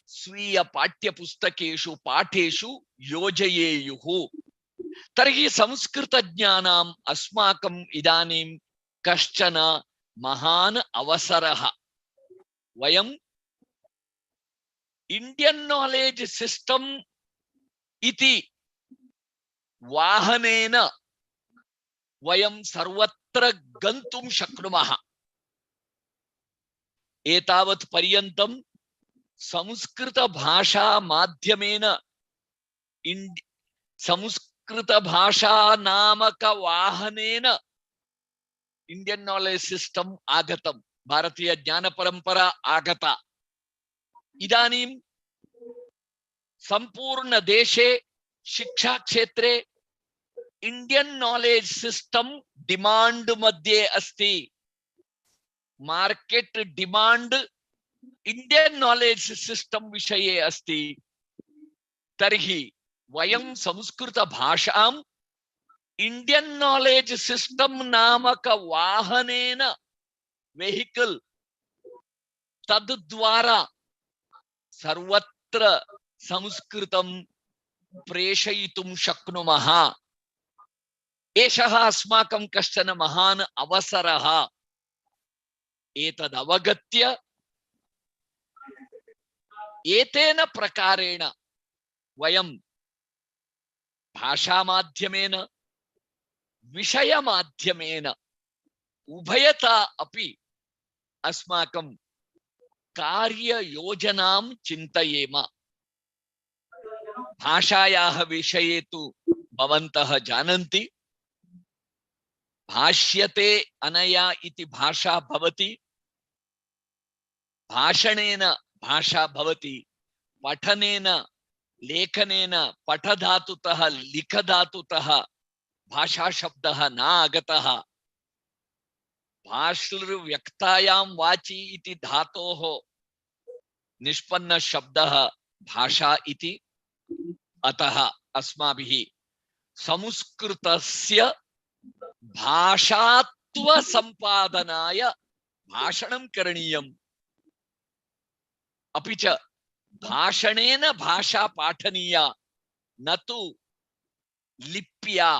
स्वीय पाठ्यपुस्तकेषु पाठेषु योजयेयुः। तर्हि संस्कृतज्ञानाम् अस्माकम् इदानीं कश्चन महान् अवसरः। वयं इंडियन नॉलेज सिस्टम इति वाहनेन वयं सर्वत्र गन्तुं शक्नुमः। एतावत् पर्यन्तं संस्कृत भाषा माध्यमेन संस्कृत भाषा नामक वाहनेन इंडियन नॉलेज सिस्टम आगतम्, भारतीय ज्ञान परंपरा आगता। इदानीं संपूर्ण देशे शिक्षा क्षेत्रे इंडियन नॉलेज सिस्टम डिमांड मध्ये अस्ति। Market demand Indian knowledge system विषये अस्ति। तर्हि वयं संस्कृत भाषाम् इंडियन नॉलेज सिस्टम नामक वाहनेन वेहिकल तद्द्वारा सर्वत्र संस्कृतं प्रेषयितुं शक्नुमः। एषः अस्माकं कश्चन महान् अवसरः। एतदवगत्य एतेन प्रकारेण वयं भाषामाध्यमेन विषयमाध्यमेन उभयता अपि अस्माकं कार्ययोजनां चिन्तयेम। भाषायाः विषये तु भवन्तः जानन्ति, भाष्यते अनया इति भाषा भवति, भाषणेन भाषा भवति, पठनेन लेखनेन पठधातुतः लिखधातुतः भाषा शब्दः न आगतः। भाषृव्यक्तायां वाचि इति धातोः निष्पन्न शब्दः भाषा इति। अतः अस्माभिः संस्कृतस्य भाषात्व संपादनाय भाषणं करणीयम्। अपि च भाषणेन भाषा पाठनीया, न तु लिप्या।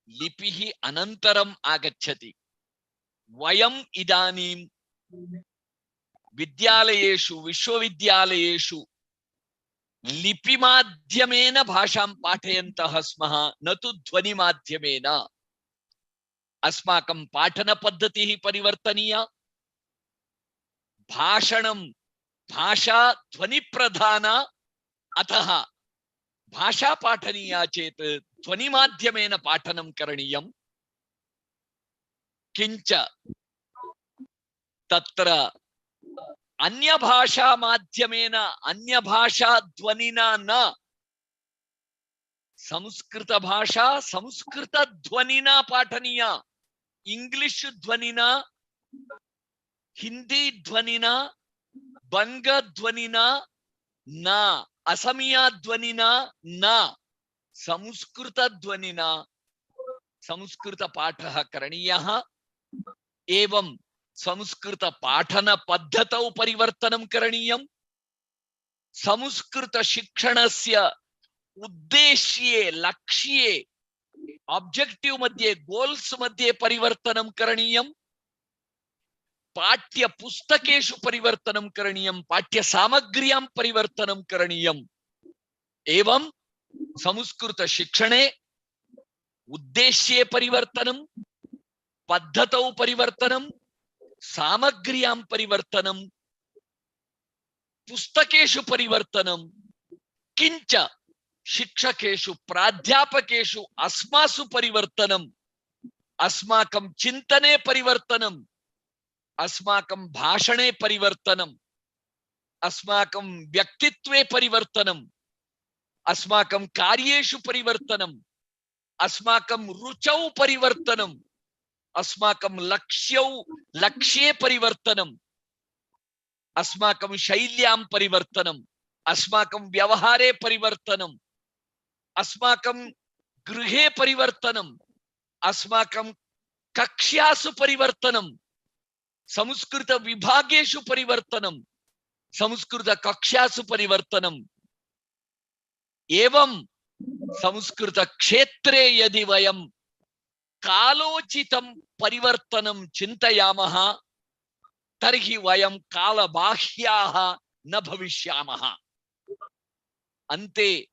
लिपिः अनन्तरम् आगच्छति। वयम् इदानीं विद्यालयेषु विश्वविद्यालयेषु लिपिमाध्यमेन भाषां पाठयन्तः स्मः, न तु ध्वनिमाध्यमेन। अस्माकं पाठनपद्धतिः परिवर्तनीया। भाषणं भाषा ध्वनिप्रधाना, अतः भाषा पाठनीया चेत् ध्वनिमाध्यमेन पाठनं करणीयम्। किंच तत्र अन्यभाषा माध्यमेन अन्यभाषा ध्वनिना न, संस्कृत भाषा संस्कृत ध्वनिना पाठनीया। इंग्लिश ध्वनिना, हिंदी ध्वनिना, बंग ध्वनिना न, असमिया ध्वनिना न, संस्कृत ध्वनिना संस्कृत पाठः करणीयः। एवं संस्कृत पाठन पद्धतौ परिवर्तनं करणीयम्। संस्कृत शिक्षणस्य उद्देश्ये, लक्ष्ये, ऑब्जेक्टिव मध्ये, गोल्स मध्ये परिवर्तनं करणीयम्। पाठ्य पुस्तकेषु परिवर्तनं करणीयं, पाठ्य सामग्र्यां परिवर्तनं करणीयम्। एवं संस्कृत शिक्षणे उद्देश्ये परिवर्तनं, पद्धतौ परिवर्तनं, सामग्र्यां परिवर्तनं, पुस्तकेषु परिवर्तनं, किंच शिक्षकेषु प्राध्यापकेषु अस्मासु परिवर्तनं, अस्माकं चिन्तने परिवर्तनं, अस्माकं भाषणे परिवर्तनं, अस्माकं व्यक्तित्वे परिवर्तनं, अस्माकं कार्येषु परिवर्तनं, अस्माकं रुचौ परिवर्तनं, अस्माकं लक्ष्ये परिवर्तनं, अस्माकं शैल्यां परिवर्तनं, अस्माकं व्यवहारे परिवर्तनं, अस्माकं गृहे परिवर्तनं, अस्माकं कक्ष्यासु परिवर्तनं, संस्कृत विभागेषु परिवर्तनं, संस्कृत कक्ष्यासु परिवर्तनं। एवं संस्कृत क्षेत्रे यदि वयं कालोचितं परिवर्तनं चिन्तयामः तर्हि वयं कालबाह्याः न भविष्यामः। अन्ते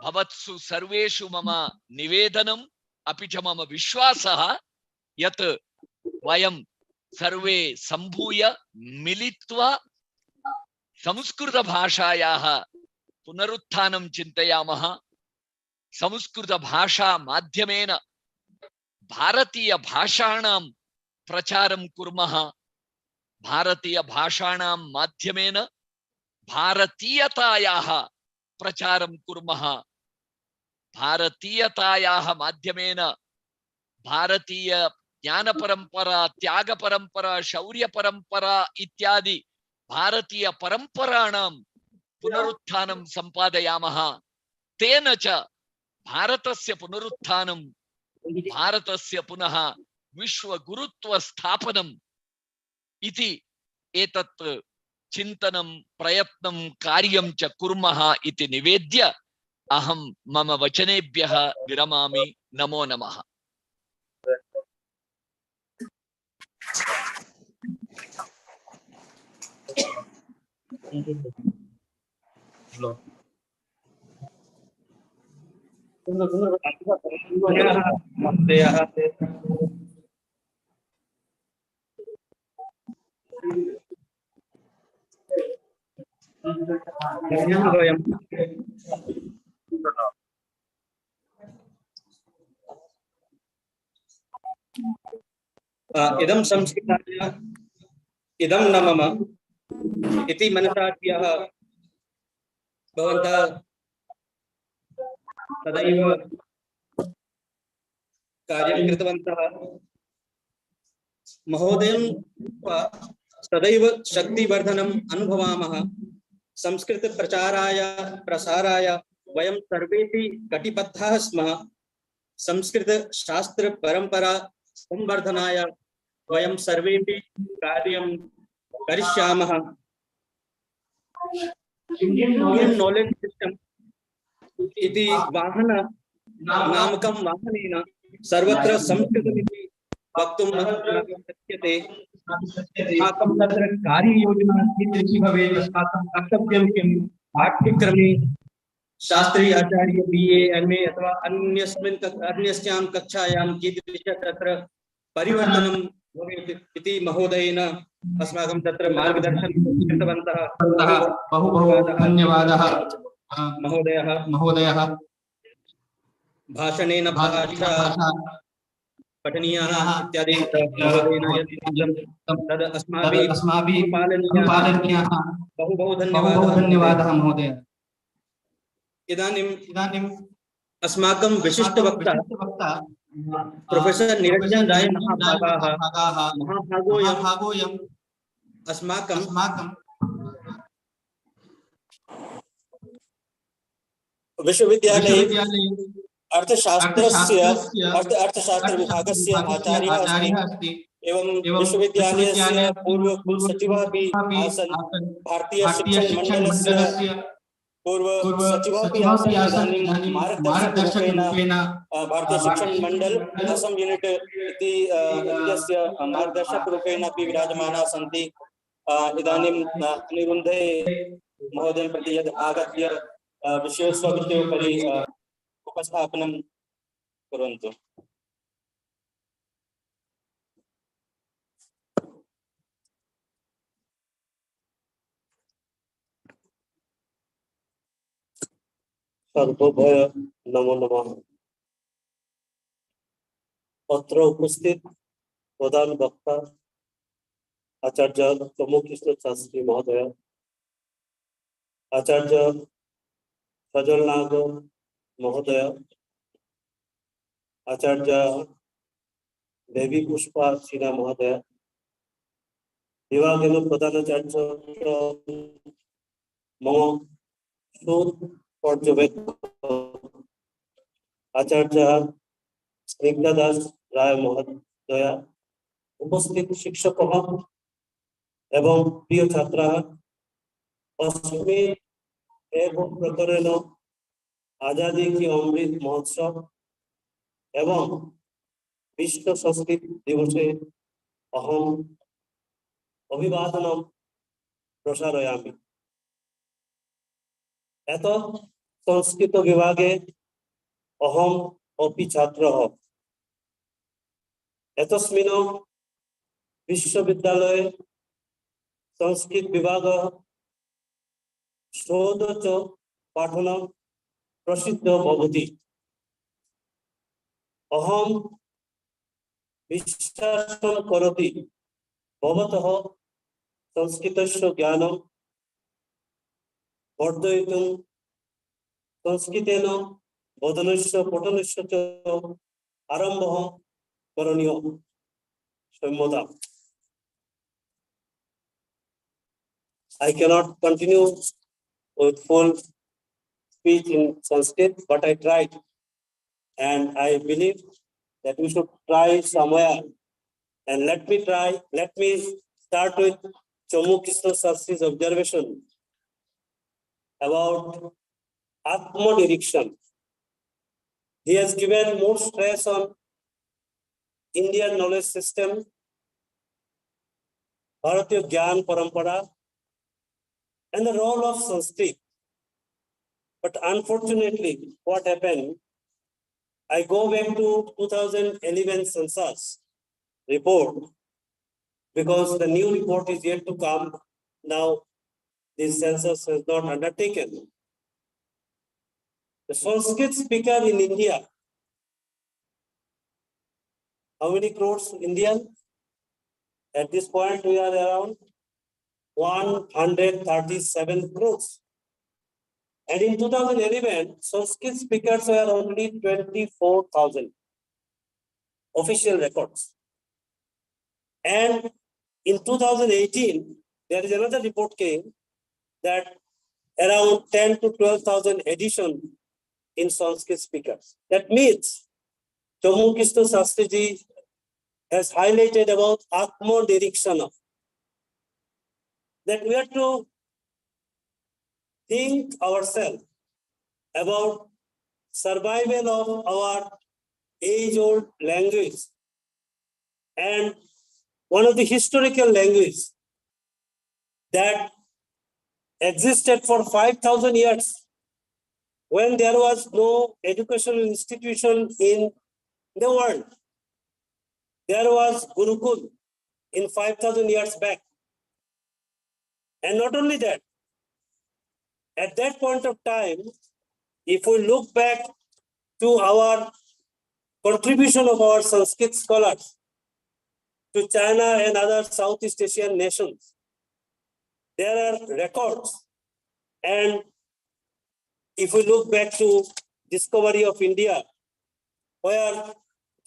भवत्सु सर्वेषु मम निवेदनम् अपि च मम विश्वासः यत् वयं सर्वे सम्भूय मिलित्वा संस्कृत भाषायाः पुनरुत्थानं चिन्तयामः। संस्कृत भाषा माध्यमेन भारतीय भाषाणां प्रचारं कुर्मः। भारतीय भाषाणां माध्यमेन भारतीयतायाः प्रचारं कुर्मः। भारतीयतायाः माध्यमेन भारतीय ज्ञान परंपरा, त्याग परंपरा, शौर्य परंपरा इत्यादि भारतीय परंपराणां पुनरुत्थानं सम्पादयामः तेन च भारतस्य पुनरुत्थानं भारतस्य पुनः विश्वगुरुत्वस्थापनम् इति एतत् चिन्तनं प्रयत्नं कार्यं च कुर्मः इति निवेद्य अहं मम वचनेभ्यः विरमामि। नमो नमः। इदं संस्कृताय इदं न मम इति मनसा भवन्तः तदैव कार्यं कृतवन्तः। महोदयं सदैव शक्तिवर्धनम् अनुभवामः। संस्कृत प्रचाराय प्रसाराय वयं सर्वेपि कटिबद्धाः स्मः। संस्कृत शास्त्र परंपरा संवर्धनाय वयं सर्वेपि कार्यं करिष्यामः। इंडियन नॉलेज सिस्टम इति वाहन नामकं वाहनेन सर्वत्र संस्कृतमिति वक्तुं न शक्यते। अस्माकं तत्र कार्ययोजना कीदृशी भवेत्, अस्माकं कर्तव्यं किं, पाठ्यक्रमे शास्त्री आचार्य BA MA अथवा अन्यस्यां कक्षायां कीदृश तत्र परिवर्तनं भवेत् इति महोदयेन अस्माकं तत्र मार्गदर्शनं कृतवन्तः। बहु धन्यवादः महोदयः। भाषणेन भाषा पठनीयाः इत्यादि महोदयेन तद् अस्माभिः पालनीयाः। बहु धन्यवादः महोदय। इदानीम् अस्माकं विशिष्ट वक्ता प्रोफेसर निरंजन राय महाभागोऽयं अस्माकं विश्वविद्यालये अर्थशास्त्र विभागस्य आचार्यः अस्ति एवं विश्वविद्यालयस्य पूर्व कुलसचिवः अपि आसन्। भारतीय शिक्षण मंडलस्य पूर्व सचिवः अपि आसन्। इदानीं मार्गदर्शकरूपेण भारतीय शिक्षण मंडल असम यूनिट इति इत्यस्य मार्गदर्शकरूपेण अपि विराजमानाः सन्ति। इदानीं अनिरुन्धे महोदयं प्रति यद् आगत्य स्वविषयोपरि उपस्थापनं कुर्वन्तु। सर्वोभय नमो नमः। अत्र उपस्थित प्रधान वक्ता आचार्य प्रमुखकृष्ण शास्त्री महोदय, आचार्य सजल नाग महोदय, आचार्य देवी पुष्पा सिन्हा महोदय, विभागेन प्रधानाचार्य मम शोध पर्यवेक्षक आचार्य स्निग्धादास राय महोदय, उपस्थित शिक्षक एवं प्रिय छात्रा, अस्मिन् एव प्रकरण आजादी की अमृत महोत्सव एवं विश्व संस्कृत दिवसे अहम अभिवादनं प्रसारयामि। एतत् संस्कृत विभागे अहम अपि छात्रः। एतस्मिन् विश्वविद्यालये संस्कृत विभाग शोध च पाठनं प्रसिद्ध भवति। अहम विश्वासं करोति भवतः संस्कृतस्य ज्ञानं वर्धयितुं संस्कृतेन बोधनस्य पठनस्य च आरम्भः करणीयः सर्वदा। I cannot continue with full speech in Sanskrit, but I tried. And I believe that we should try somewhere. And let me start with Chomu Krishna Shastri's observation about Atma direction. He has given more stress on Indian knowledge system, Bharatiya Gyan Parampara, and the role of Sanskrit. But unfortunately, what happened? I go back to 2011 census report because the new report is yet to come. Now, this census is not undertaken. The Sanskrit speaker in India, how many crores Indian? At this point, we are around 137 crores. And in 2011, Sanskrit speakers were only 24,000 official records. And in 2018, there is another report came that around 10 to 12,000 addition in Sanskrit speakers. That means Chomu Krishna Shastriji has highlighted about Atma Dirikshana. That we have to think ourselves about survival of our age-old language and one of the historical language that existed for 5,000 years when there was no educational institution in the world. There was Gurukul in 5,000 years back. And not only that, at that point of time, if we look back to our contribution of our Sanskrit scholars to China and other Southeast Asian nations, there are records. And if we look back to discovery of India, where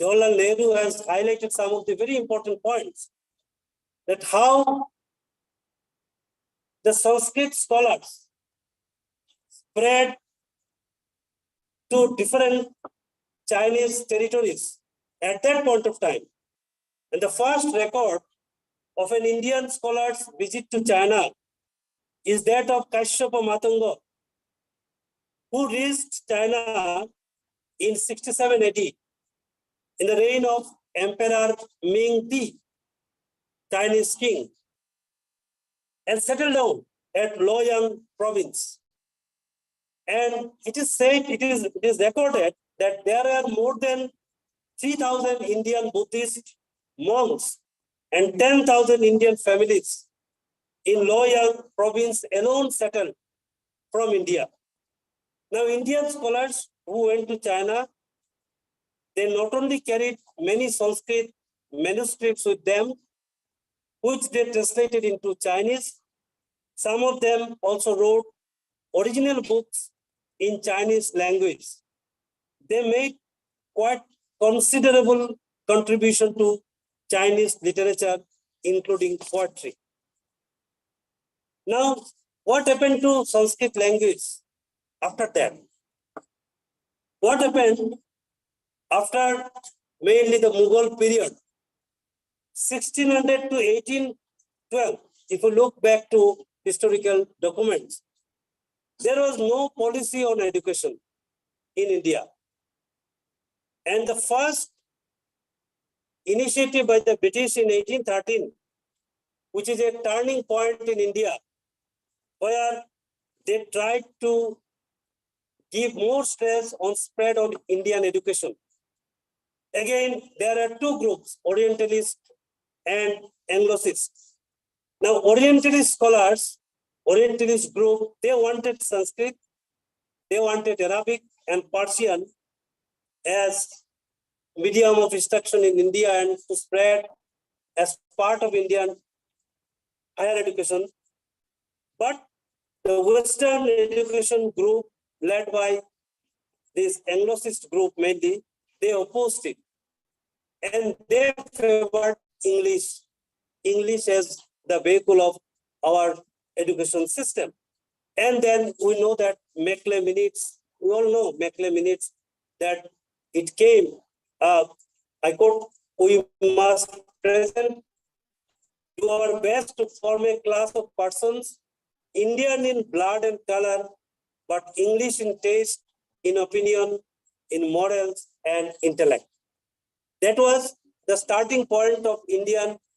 Jawaharlal Nehru has highlighted some of the very important points, that how the Sanskrit scholars spread to different Chinese territories at that point of time. And the first record of an Indian scholar's visit to China is that of Kashyapa Matanga, who reached China in 67 AD in the reign of Emperor Ming Di, Chinese king, and settled down at Luoyang province. And it is said, it is recorded that there are more than 3,000 Indian Buddhist monks and 10,000 Indian families in Luoyang province alone settled from India. Now, Indian scholars who went to China, they not only carried many Sanskrit manuscripts with them, which they translated into Chinese, some of them also wrote original books in Chinese language. They made quite considerable contribution to Chinese literature, including poetry. Now, what happened to Sanskrit language after that? What happened after mainly the Mughal period, 1600 to 1812, if you look back to historical documents, there was no policy on education in India. And the first initiative by the British in 1813, which is a turning point in India, where they tried to give more stress on spread on Indian education. Again, there are two groups, Orientalist and Anglicist. Now, Orientalist scholars, Orientalist group, they wanted Sanskrit, they wanted Arabic and Persian as medium of instruction in India and to spread as part of Indian higher education. But the Western education group led by this Anglicist group mainly, they opposed it. And they favored English as the vehicle of our education system. And then we know that Mekle minutes, we all know Mekle minutes, that it came, I quote, we must present do our best to form a class of persons, Indian in blood and color, but English in taste, in opinion, in morals and intellect. That was the starting point of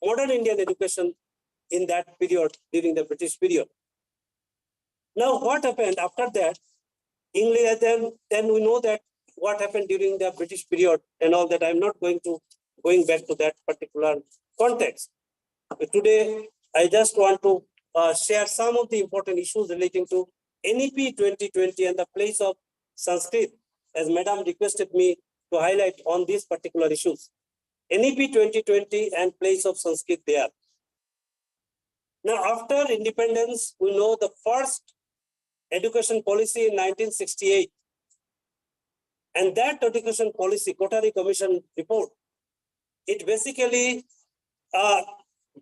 modern Indian education in that period, during the British period. Now, what happened after that? English, then we know that what happened during the British period and all that. I'm not going back to that particular context. But today, I just want to share some of the important issues relating to NEP 2020 and the place of Sanskrit, as Madam requested me to highlight on these particular issues. NEP 2020 and place of Sanskrit there. Now, after independence, we know the first education policy in 1968. And that education policy, Kothari Commission report, it basically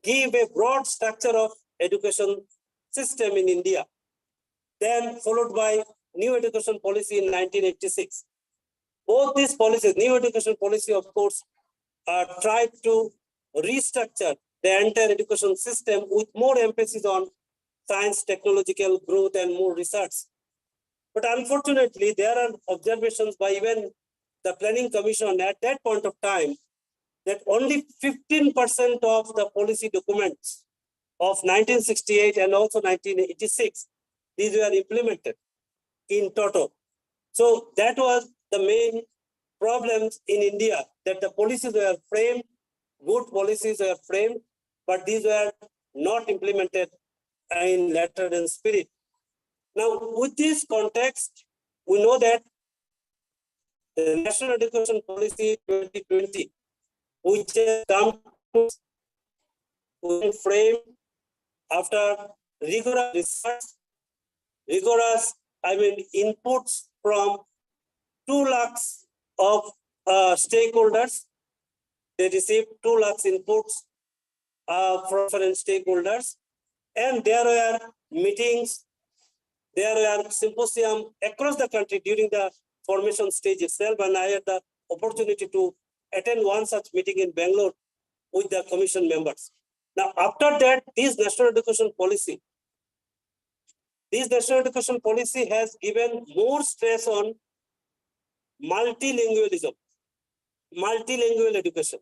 gave a broad structure of education system in India. Then followed by new education policy in 1986. Both these policies, new education policy, of course, tried to restructure the entire education system with more emphasis on science, technological growth, and more research. But unfortunately, there are observations by even the Planning Commission at that point of time that only 15% of the policy documents of 1968 and also 1986, these were implemented in toto. So that was the main problems in India, that the policies were framed, good policies were framed, but these were not implemented in letter and spirit. Now, with this context, we know that the National Education Policy 2020, which has come to frame after rigorous research, inputs from 2 lakhs of stakeholders. They received 2 lakhs inputs from different stakeholders. And there were meetings, there were symposium across the country during the formation stage itself. And I had the opportunity to attend one such meeting in Bangalore with the commission members. Now, after that, this national education policy has given more stress on multilingualism, multilingual education.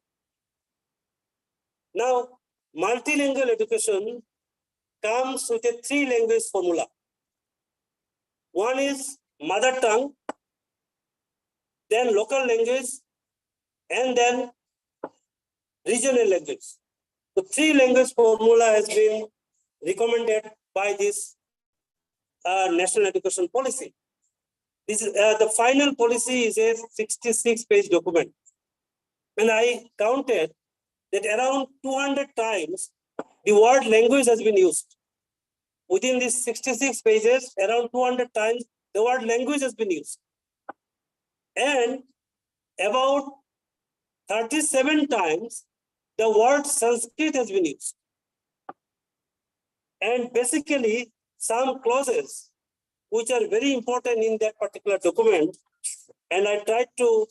Now, multilingual education comes with a 3-language formula. One is mother tongue, then local language, and then regional language. The 3-language formula has been recommended by this national education policy. This is the final policy is a 66-page document. And I counted that around 200 times the word language has been used. Within these 66 pages, around 200 times the word language has been used. And about 37 times the word Sanskrit has been used. And basically, some clauses which are very important in that particular document, and I tried to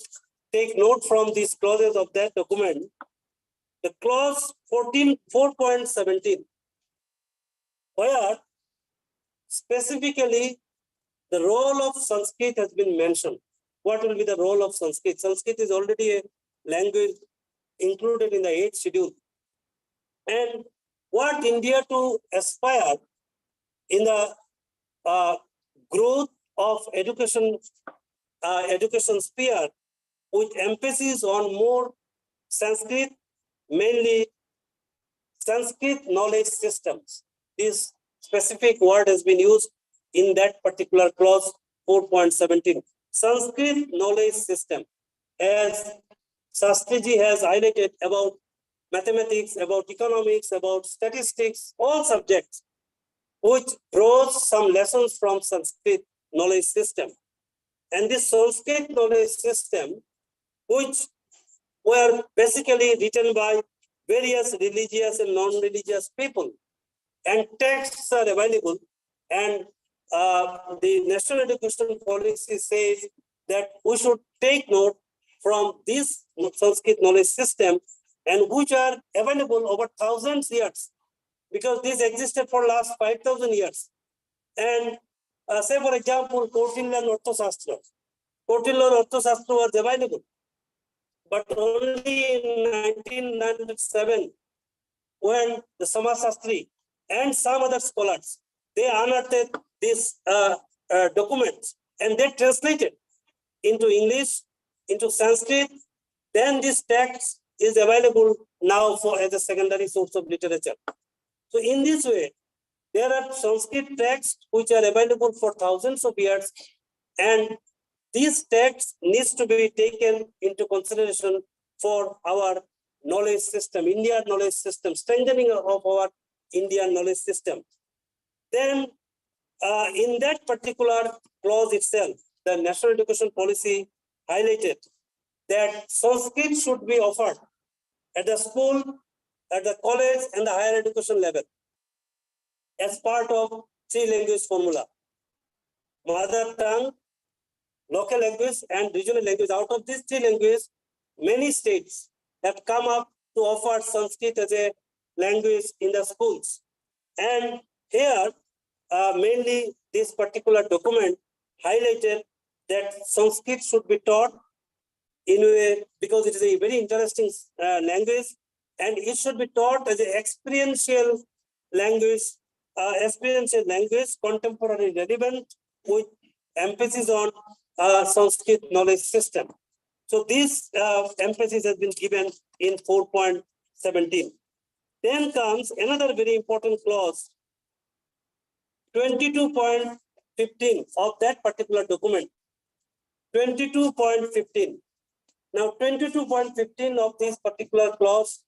take note from these clauses of that document. The clause 4.17, where specifically the role of Sanskrit has been mentioned. What will be the role of Sanskrit? Sanskrit is already a language included in the 8th schedule. And what India to aspire in the growth of education sphere, with emphasis on more Sanskrit, mainly Sanskrit knowledge systems. This specific word has been used in that particular clause 4.17. Sanskrit knowledge system, as Shastriji has highlighted about mathematics, about economics, about statistics, all subjects, which draws some lessons from Sanskrit knowledge system. And this Sanskrit knowledge system, which were basically written by various religious and non-religious people, and texts are available, and the national education policy says that we should take note from this Sanskrit knowledge system and which are available over thousands years, because this existed for last 5,000 years. And say for example, Kautilya and Arthashastra. Kautilya and Arthashastra was available, but only in 1997, when the Samasastri and some other scholars, they unearthed these documents and they translated into English, into Sanskrit. Then this text is available now for as a secondary source of literature. So in this way, there are Sanskrit texts which are available for thousands of years, and these texts needs to be taken into consideration for our knowledge system, Indian knowledge system, strengthening of our Indian knowledge system. Then in that particular clause itself, the national education policy highlighted that Sanskrit should be offered at the school, at the college and the higher education level as part of three language formula: mother tongue, local language and regional language. Out of these three languages, many states have come up to offer Sanskrit as a language in the schools. And here, mainly this particular document highlighted that Sanskrit should be taught in a way, because it is a very interesting language, and it should be taught as an experiential language, contemporary relevant, with emphasis on Sanskrit knowledge system. So this emphasis has been given in 4.17. Then comes another very important clause, 22.15 of that particular document. 22.15. Now, 22.15 of this particular clause,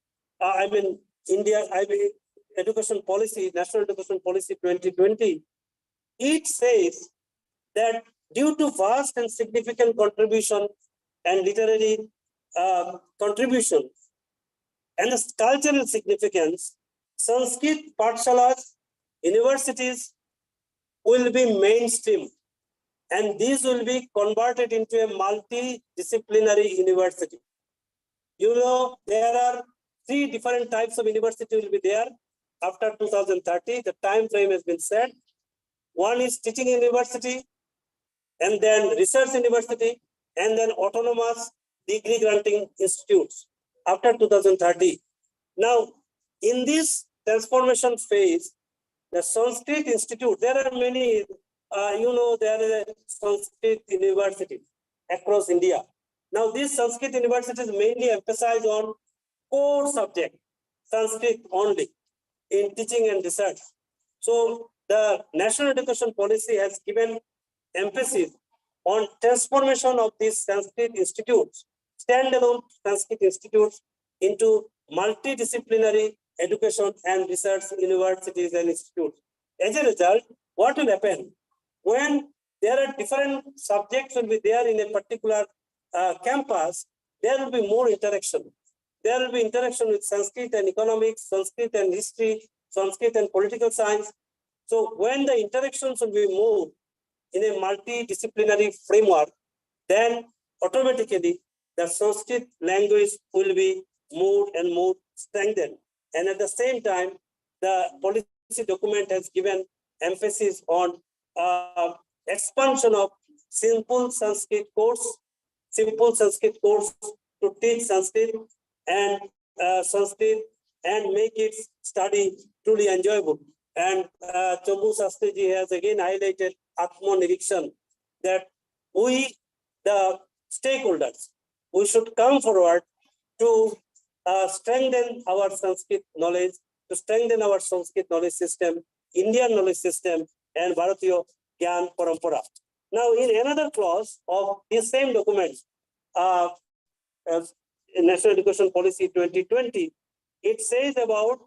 Education Policy, National Education Policy 2020, it says that due to vast and significant contribution and literary contribution and the cultural significance, Sanskrit Pathshalas, universities will be mainstream, and these will be converted into a multidisciplinary university. You know, there are three different types of university will be there after 2030. The time frame has been set. One is teaching university, and then research university, and then autonomous degree granting institutes after 2030. Now, in this transformation phase, the Sanskrit Institute, there are many, there is a Sanskrit university across India. Now, these Sanskrit universities mainly emphasize on core subject, Sanskrit only, in teaching and research. So, the National Education Policy has given emphasis on transformation of these Sanskrit institutes, standalone Sanskrit institutes, into multidisciplinary education and research universities and institutes. As a result, what will happen? When there are different subjects will be there in a particular campus, there will be more interaction. There will be interaction with Sanskrit and economics, Sanskrit and history, Sanskrit and political science. So when the interactions will be more in a multidisciplinary framework, then automatically the Sanskrit language will be more and more strengthened. And at the same time, the policy document has given emphasis on expansion of simple Sanskrit course to teach Sanskrit and make its study truly enjoyable. And Chambu Shastriji has again highlighted Atmanirikshan, that we, the stakeholders, we should come forward to strengthen our Sanskrit knowledge, to strengthen our Sanskrit knowledge system, Indian knowledge system, and Bharatiya Gyan Parampara. Now, in another clause of this same document, National Education Policy 2020, it says about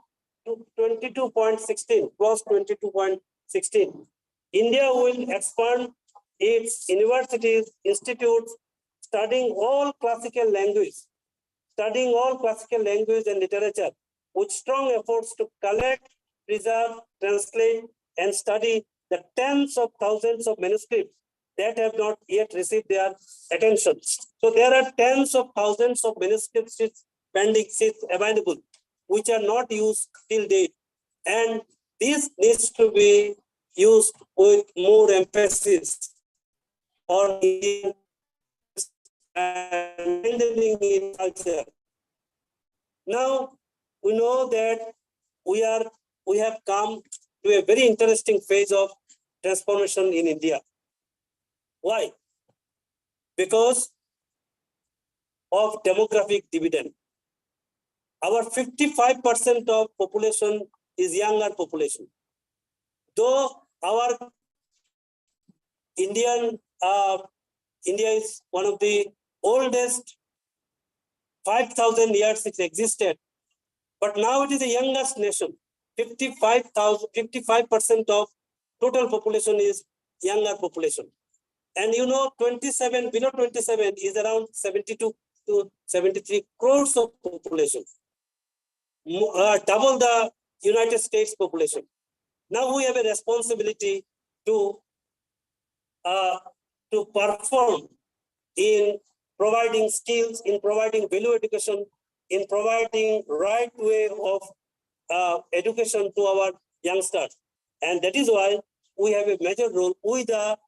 22.16, clause 22.16. India will expand its universities, institutes, studying all classical language and literature, with strong efforts to collect, preserve, translate, and study the tens of thousands of manuscripts that have not yet received their attention. So there are tens of thousands of manuscripts pending, available, which are not used till date. And this needs to be used with more emphasis on Indian and in culture. Now we know that we have come to a very interesting phase of transformation in India. Why? Because of demographic dividend. Our 55% of population is younger population. Though our India is one of the oldest 5,000 years it existed, but now it is the youngest nation. 55% of total population is younger population. And you know, 27, below 27 is around 72 to 73 crores of population, double the United States population. Now we have a responsibility to perform in providing skills, in providing value education, in providing right way of education to our youngsters. And that is why we have a major role with the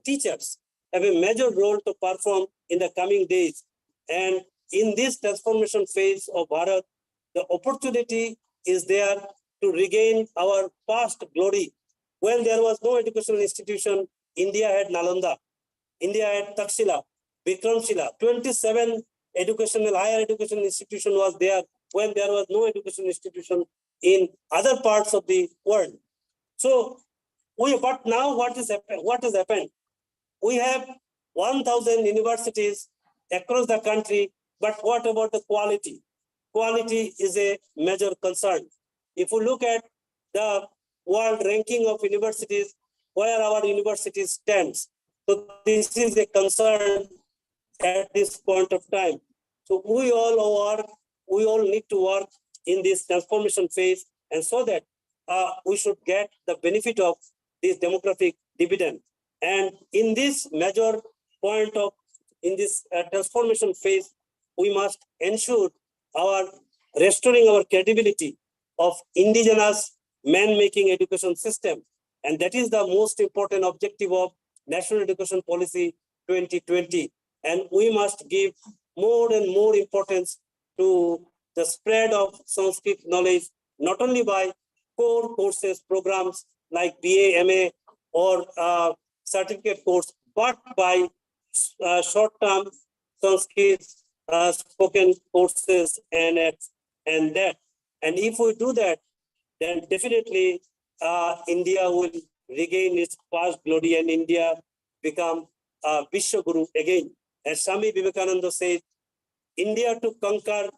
teachers have a major role to perform in the coming days. And in this transformation phase of Bharat, the opportunity is there to regain our past glory. When there was no educational institution, India had Nalanda, India had Takshila, Vikramshila, 27 higher education institution was there when there was no education institution in other parts of the world. So but now what has happened? We have 1,000 universities across the country, but what about the quality? Quality is a major concern. If we look at the world ranking of universities, where our university stands, so this is a concern at this point of time. So we all need to work in this transformation phase, and so that we should get the benefit of this demographic dividend. And in this major point of, in this transformation phase, we must ensure restoring our credibility of indigenous man-making education system. And that is the most important objective of National Education Policy 2020. And we must give more and more importance to the spread of Sanskrit knowledge, not only by core courses, programs like BA, MA, or certificate course, but by short-term Sanskrit spoken courses and that. And if we do that, then definitely India will regain its past glory and India become Vishwa Guru again. As Swami Vivekananda said, India to conquer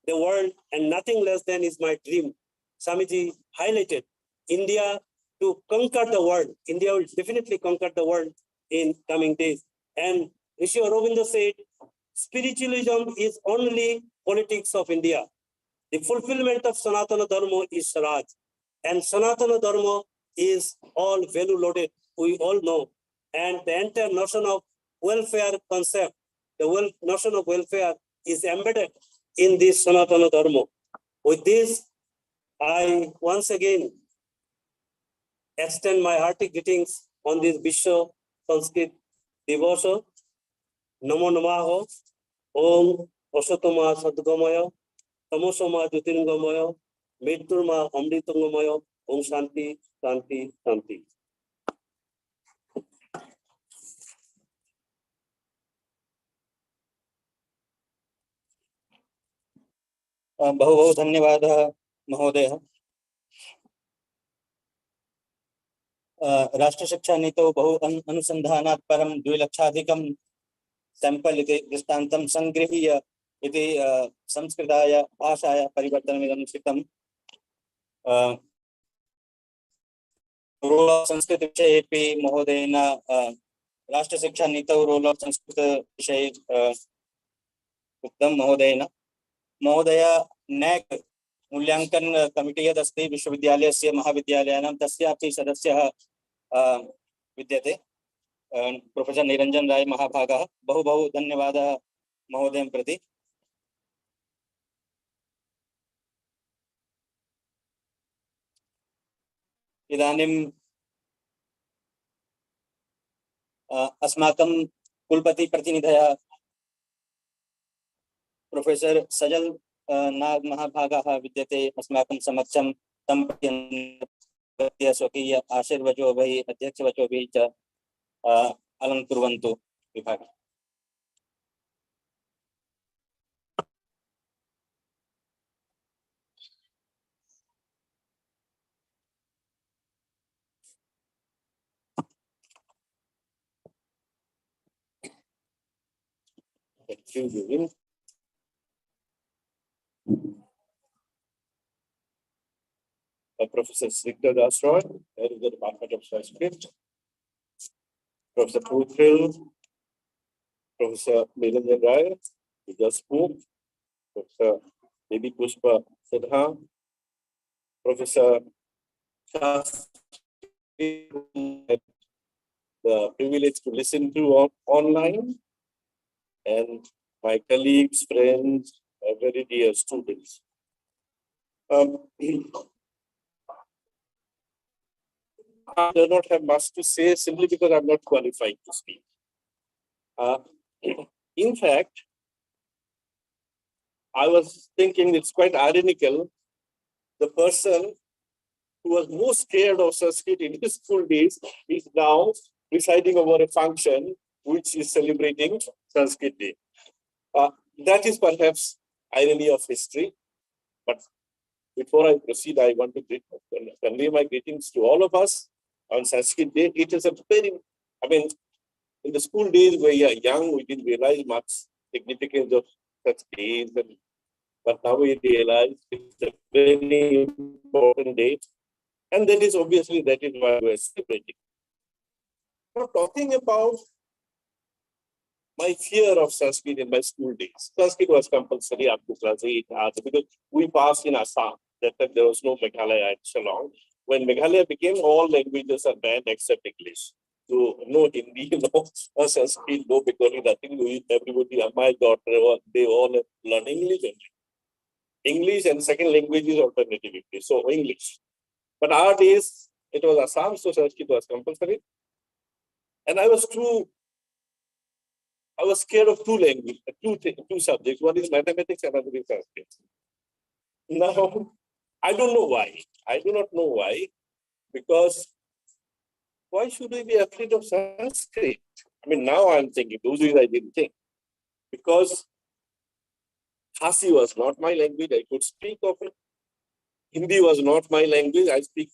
the world and nothing less than is my dream. Swamiji highlighted India to conquer the world. India will definitely conquer the world in coming days. And Rishi Aurobindo said, spiritualism is only politics of India. The fulfillment of Sanatana Dharma is Swaraj. And Sanatana Dharma is all value loaded, we all know. And the entire notion of welfare concept, the notion of welfare is embedded in this Sanatana Dharma. With this, I once again extend my hearty greetings on this Vishwa Sanskrit Divasa. Namo Namaha, Om Asatoma Sadgamaya, Tamosoma Jyotirgamaya, Mrityurma Amritangamaya, Om Shanti, Shanti, Shanti. बहु बहु धन्यवादः महोदय। राष्ट्रशिक्षा नीतौ बहु अनुसंधानात् परं 2 लक्षाधिकं sample इति दृष्टान्तं संगृह्य इति संस्कृताय भाषाय परिवर्तनमिदं कृतं। रोल ऑफ संस्कृत विषयेपि महोदयेन राष्ट्रशिक्षा नीतौ रोल ऑफ संस्कृत विषये उक्तं महोदयेन। महोदय NAC मूल्यांकन कमिटी यदस्ति विश्वविद्यालयस्य महाविद्यालयानां तस्यापि सदस्यः विद्यते प्रोफेसर निरंजन राय महाभागः। बहु बहु धन्यवादः महोदयं प्रति। इदानीं अस्माकं कुलपति प्रतिनिधयः प्रोफेसर सजल नाग महाभागः विद्यते अस्माकं समक्षं तं प्रति स्वकीय आशीर्वचोभिः अध्यक्षवचोभिः च अलङ्कुर्वन्तु विभागे। Professor Snigdha Dasroy, head of the Department of Sanskrit, Professor Puthil, Professor Nilanjan Rai, who just spoke, Professor Devi Pushpa Sidha, Professor Shastri, who had the privilege to listen to online, and my colleagues, friends, very dear students. I do not have much to say simply because I'm not qualified to speak. In fact, I was thinking it's quite ironical. The person who was most scared of Sanskrit in his school days is now presiding over a function which is celebrating Sanskrit Day. That is perhaps irony of history. But before I proceed, I want to convey my greetings to all of us on Sanskrit Day. It is a very, in the school days where we are young, we didn't realize much significance of such days. But now we realize it's a very important day. And that is obviously, that is why we are celebrating. Now, talking about my fear of Sanskrit in my school days. Sanskrit was compulsory up to class 8 because we passed in Assam. That time there was no Meghalaya at Shillong. When Meghalaya became, all languages are banned except English. So no Hindi, no Sanskrit, no Bengali, nothing. Everybody, my daughter, they all learn English only. English and second language is alternative English. So English. But our days, it was Assam, so Sanskrit was compulsory. And I was scared of two languages, two subjects. One is mathematics, another is Sanskrit. Now, I don't know why. I do not know why. Because why should we be afraid of Sanskrit? Now I'm thinking, those days I didn't think. Because Khasi was not my language, I could speak of it. Hindi was not my language, I speak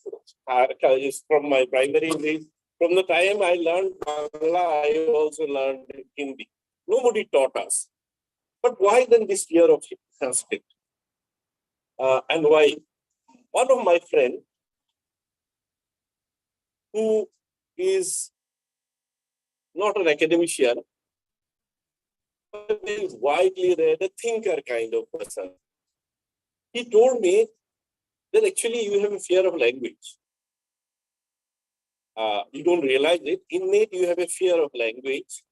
from my primary days. From the time I learned Bangla, I also learned Hindi. Nobody taught us. But why then this fear of Sanskrit? And why? One of my friends, who is not an academician, but is widely read, a thinker kind of person, he told me that actually you have a fear of language. You don't realize it. Innate, you have a fear of language.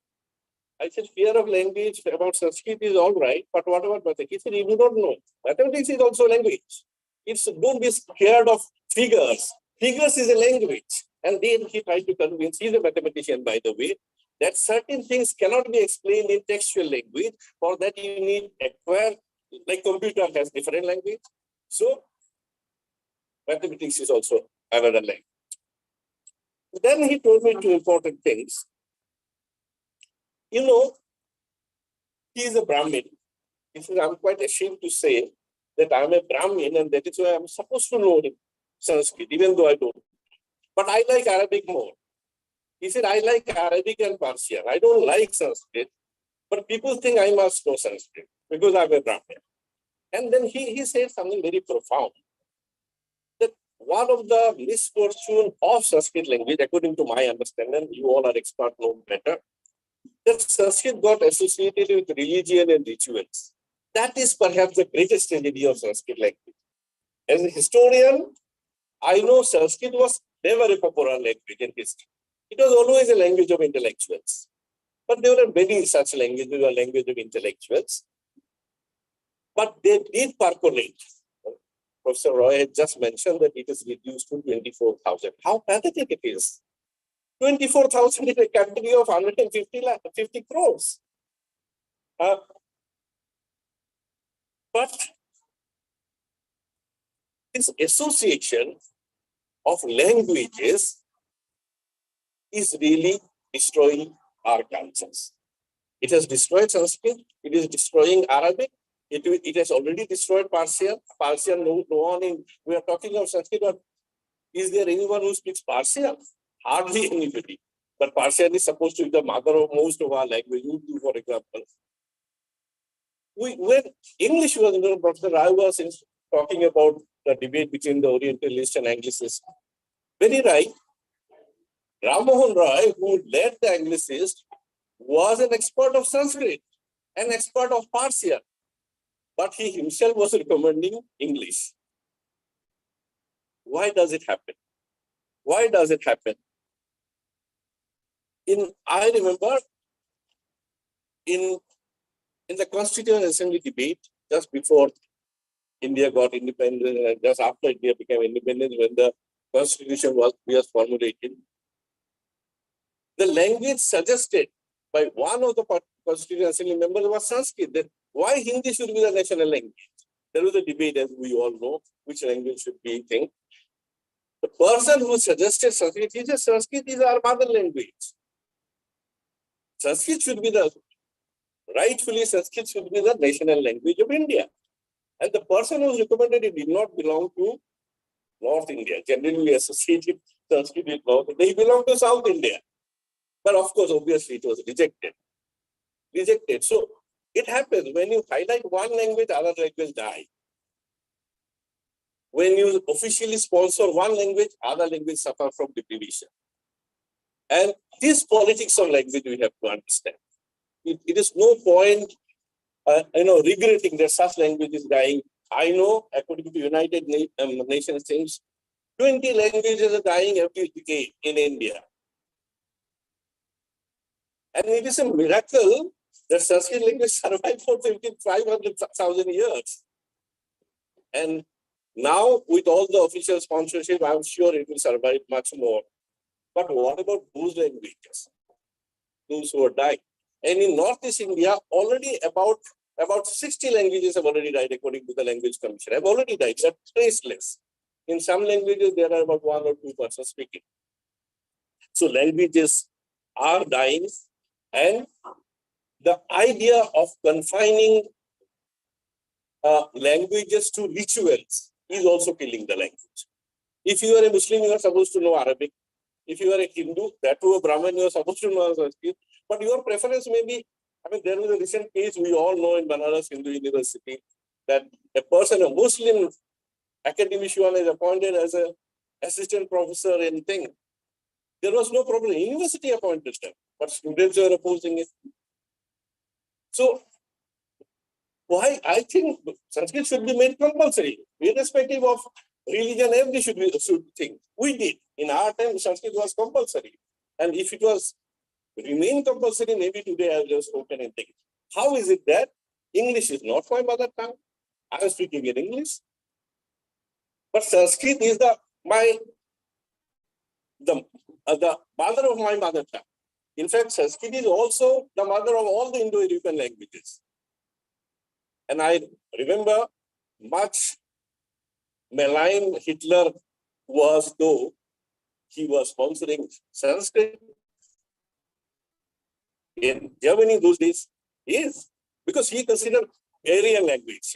I said, fear of language about Sanskrit is all right, but what about mathematics? He said, you do not know. Mathematics is also language. Don't be scared of figures. Figures is a language. And then he tried to convince, he's a mathematician, by the way, that certain things cannot be explained in textual language. For that, you need acquire, like computer has different language. So, mathematics is also another language. Then he told me two important things. You know, he is a Brahmin. He says, I'm quite ashamed to say that I'm a Brahmin and that is why I'm supposed to know Sanskrit, even though I don't. But I like Arabic more. He said, I like Arabic and Persian. I don't like Sanskrit, but people think I must know Sanskrit because I'm a Brahmin. And then he said something very profound. That one of the misfortune of Sanskrit language, according to my understanding, you all are experts, know better, that Sanskrit got associated with religion and rituals. That is perhaps the greatest tragedy of Sanskrit language. As a historian, I know Sanskrit was never a popular language in history. It was always a language of intellectuals. But there were many such languages, a language of intellectuals. But they did percolate. Professor Roy had just mentioned that it is reduced to 24,000. How pathetic it is. 24,000 in a country of 150 crores. But this association of languages is really destroying our cultures. It has destroyed Sanskrit, it is destroying Arabic, it has already destroyed Persian. Persian, no one we are talking of Sanskrit, but is there anyone who speaks Persian? Hardly anybody. But Persian is supposed to be the mother of most of our language, Urdu, for example. When English was, Professor Rai was talking about the debate between the Orientalists and Anglicists. Very right. Ram Mohan Roy, who led the Anglicists, was an expert of Sanskrit, an expert of Persian, but he himself was recommending English. Why does it happen? Why does it happen? I remember in the Constituent Assembly debate, just before India got independent, and just after India became independent, when the Constitution was formulated, the language suggested by one of the Constituent Assembly members was Sanskrit. That why Hindi should be the national language? There was a debate, as we all know, which language should be think. The person who suggested Sanskrit, he said Sanskrit is our mother language. Sanskrit should be rightfully Sanskrit should be the national language of India. And the person who recommended it did not belong to North India. Generally, we associated Sanskrit with North India. They belong to South India. But of course, obviously, it was rejected. Rejected. So it happens when you highlight one language, other language die. When you officially sponsor one language, other language suffer from deprivation. And this politics of language we have to understand. It is no point, regretting that such language is dying. I know, according to United Nations things, 20 languages are dying every decade in India. And it is a miracle that Sanskrit language survived for 500,000 years. And now, with all the official sponsorship, I'm sure it will survive much more. But what about those languages? Those who are dying. And in Northeast India, already about 60 languages have already died, according to the Language Commission. Have already died. They're traceless. In some languages, there are about 1 or 2 persons speaking. So languages are dying, and the idea of confining languages to rituals is also killing the language. If you are a Muslim, you are supposed to know Arabic. If you are a Hindu, that too a Brahmin, you are supposed to know Sanskrit. But your preference may be, there was a recent case we all know in Banaras Hindu University that a person, a Muslim academician, is appointed as an assistant professor in thing. There was no problem. The university appointed them, but students were opposing it. So, why I think Sanskrit should be made compulsory, irrespective of religion. Everybody should think. We did. In our time, Sanskrit was compulsory. And if it was remain compulsory, maybe today I have just spoken and think. How is it that English is not my mother tongue? I am speaking in English. But Sanskrit is the mother of my mother tongue. In fact, Sanskrit is also the mother of all the Indo-European languages. And I remember much malign Hitler was, though he was sponsoring Sanskrit in Germany those days, is because he considered Aryan language,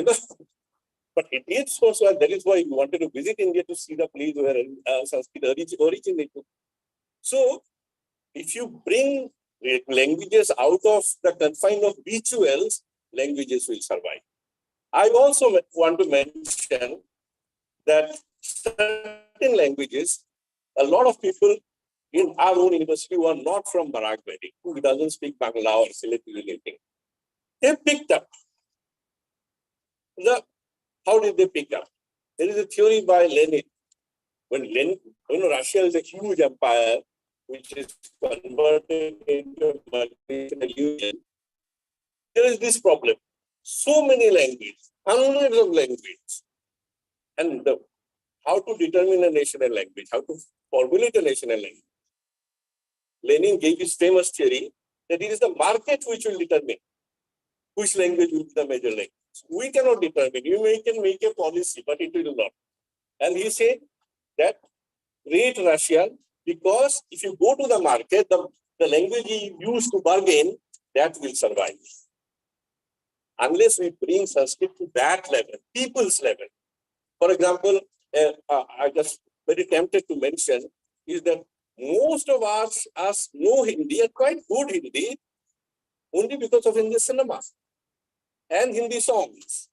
But it is also, that is why he wanted to visit India to see the place where Sanskrit originated. So, if you bring languages out of the confine of rituals, languages will survive. I also want to mention that certain languages, a lot of people in our own university who are not from Barak Valley, who doesn't speak Bangla or Sylheti relating, they picked up. How did they pick up? There is a theory by Lenin. When Lenin, Russia is a huge empire, which is converted into a multinational union, there is this problem. So many languages, hundreds of languages. And how to determine a national language, how to formulate a national language. Lenin gave his famous theory that it is the market which will determine which language will be the major language. We cannot determine. You can make a policy, but it will not. And he said that rate Russian, because if you go to the market, the language you use to bargain, that will survive. Unless we bring Sanskrit to that level, people's level. For example, I just very tempted to mention is that most of us know Hindi and quite good Hindi only because of Hindi cinema and Hindi songs.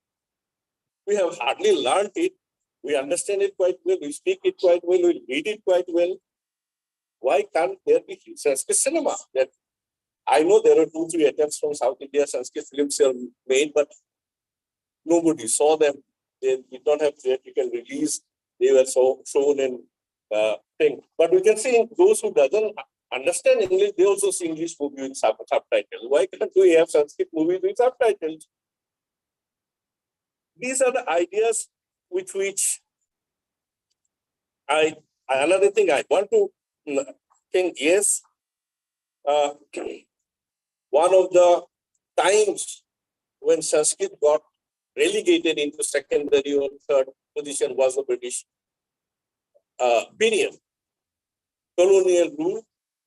We have hardly learned it. We understand it quite well. We speak it quite well. We read it quite well. Why can't there be Sanskrit cinema? That I know there are 2-3 attempts from South India. Sanskrit films are made, but nobody saw them. They did not have theatrical release. They were shown in thing. But we can see those who doesn't understand English, they also see English movie with subtitles. Why can't we have Sanskrit movies with subtitles? These are the ideas with which another thing I want to think, yes, one of the times when Sanskrit got relegated into secondary or third position was the British period, colonial rule.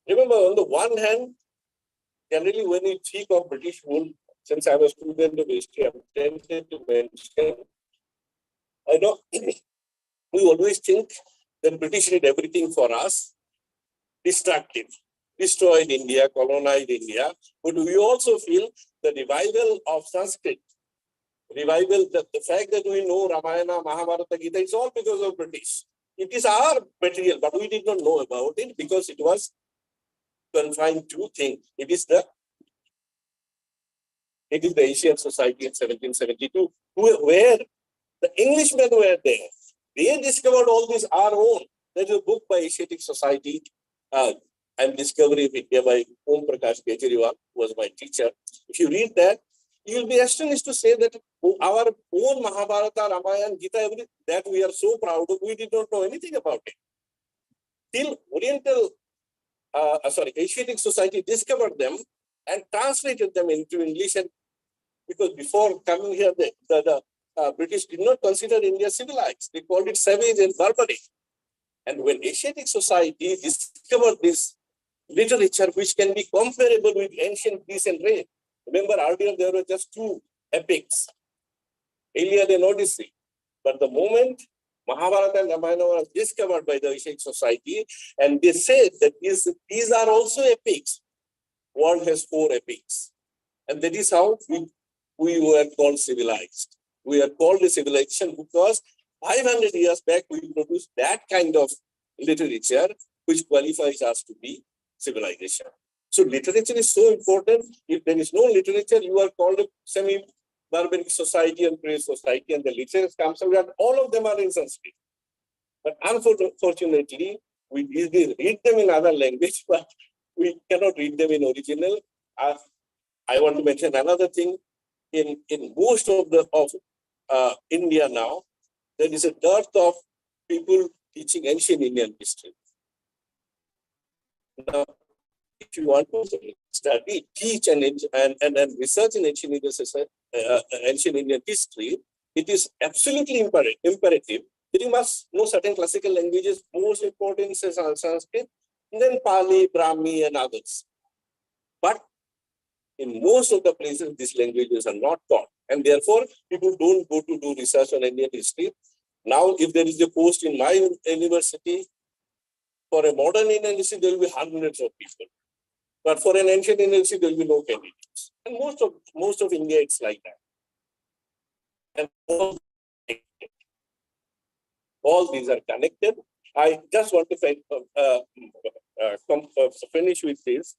Remember, on the one hand, generally when you speak of British rule, since I was a student of history, I'm tempted to mention, I know we always think that British did everything for us, destructive, destroyed India, colonized India, but we also feel the revival of Sanskrit, revival, the fact that we know Ramayana, Mahabharata, Gita, it's all because of British. It is our material, but we did not know about it because it was confined to things. It is the Asian Society in 1772, where the Englishmen were there. They discovered all this our own. There is a book by Asiatic Society and Discovery of India by Om Prakash Kejriwal, who was my teacher. If you read that, you will be astonished to say that our own Mahabharata, Ramayana, Gita, everything that we are so proud of, we did not know anything about it. Till Asiatic Society discovered them and translated them into English. And because before coming here, the British did not consider India civilized. They called it savage and barbaric. And when Asiatic Society discovered this literature, which can be comparable with ancient Greece and Rome. Remember, earlier there were just 2 epics, Iliad and Odyssey. But the moment Mahabharata and Ramayana were discovered by the Asiatic Society, and they said that these are also epics. World has 4 epics. And that is how we were called civilized. We are called a civilization because 500 years back, we produced that kind of literature which qualifies us to be civilization. So literature is so important. If there is no literature, you are called a semi-barbaric society and praise society, and the literature comes out, and all of them are in Sanskrit. But unfortunately, we easily read them in other language, but we cannot read them in original. I want to mention another thing. In most of India now, there is a dearth of people teaching ancient Indian history. Now, if you want to study, teach and research in ancient Indian history, it is absolutely imperative that you must know certain classical languages. Most important is Sanskrit, and then Pali, Brahmi, and others. But in most of the places, these languages are not taught, and therefore people don't go to do research on Indian history. Now, if there is a post in my university for a modern Indian history, there will be hundreds of people. But for an ancient Indian history, there will be no candidates. And most of India, it's like that. And all these are connected. I just want to finish with this.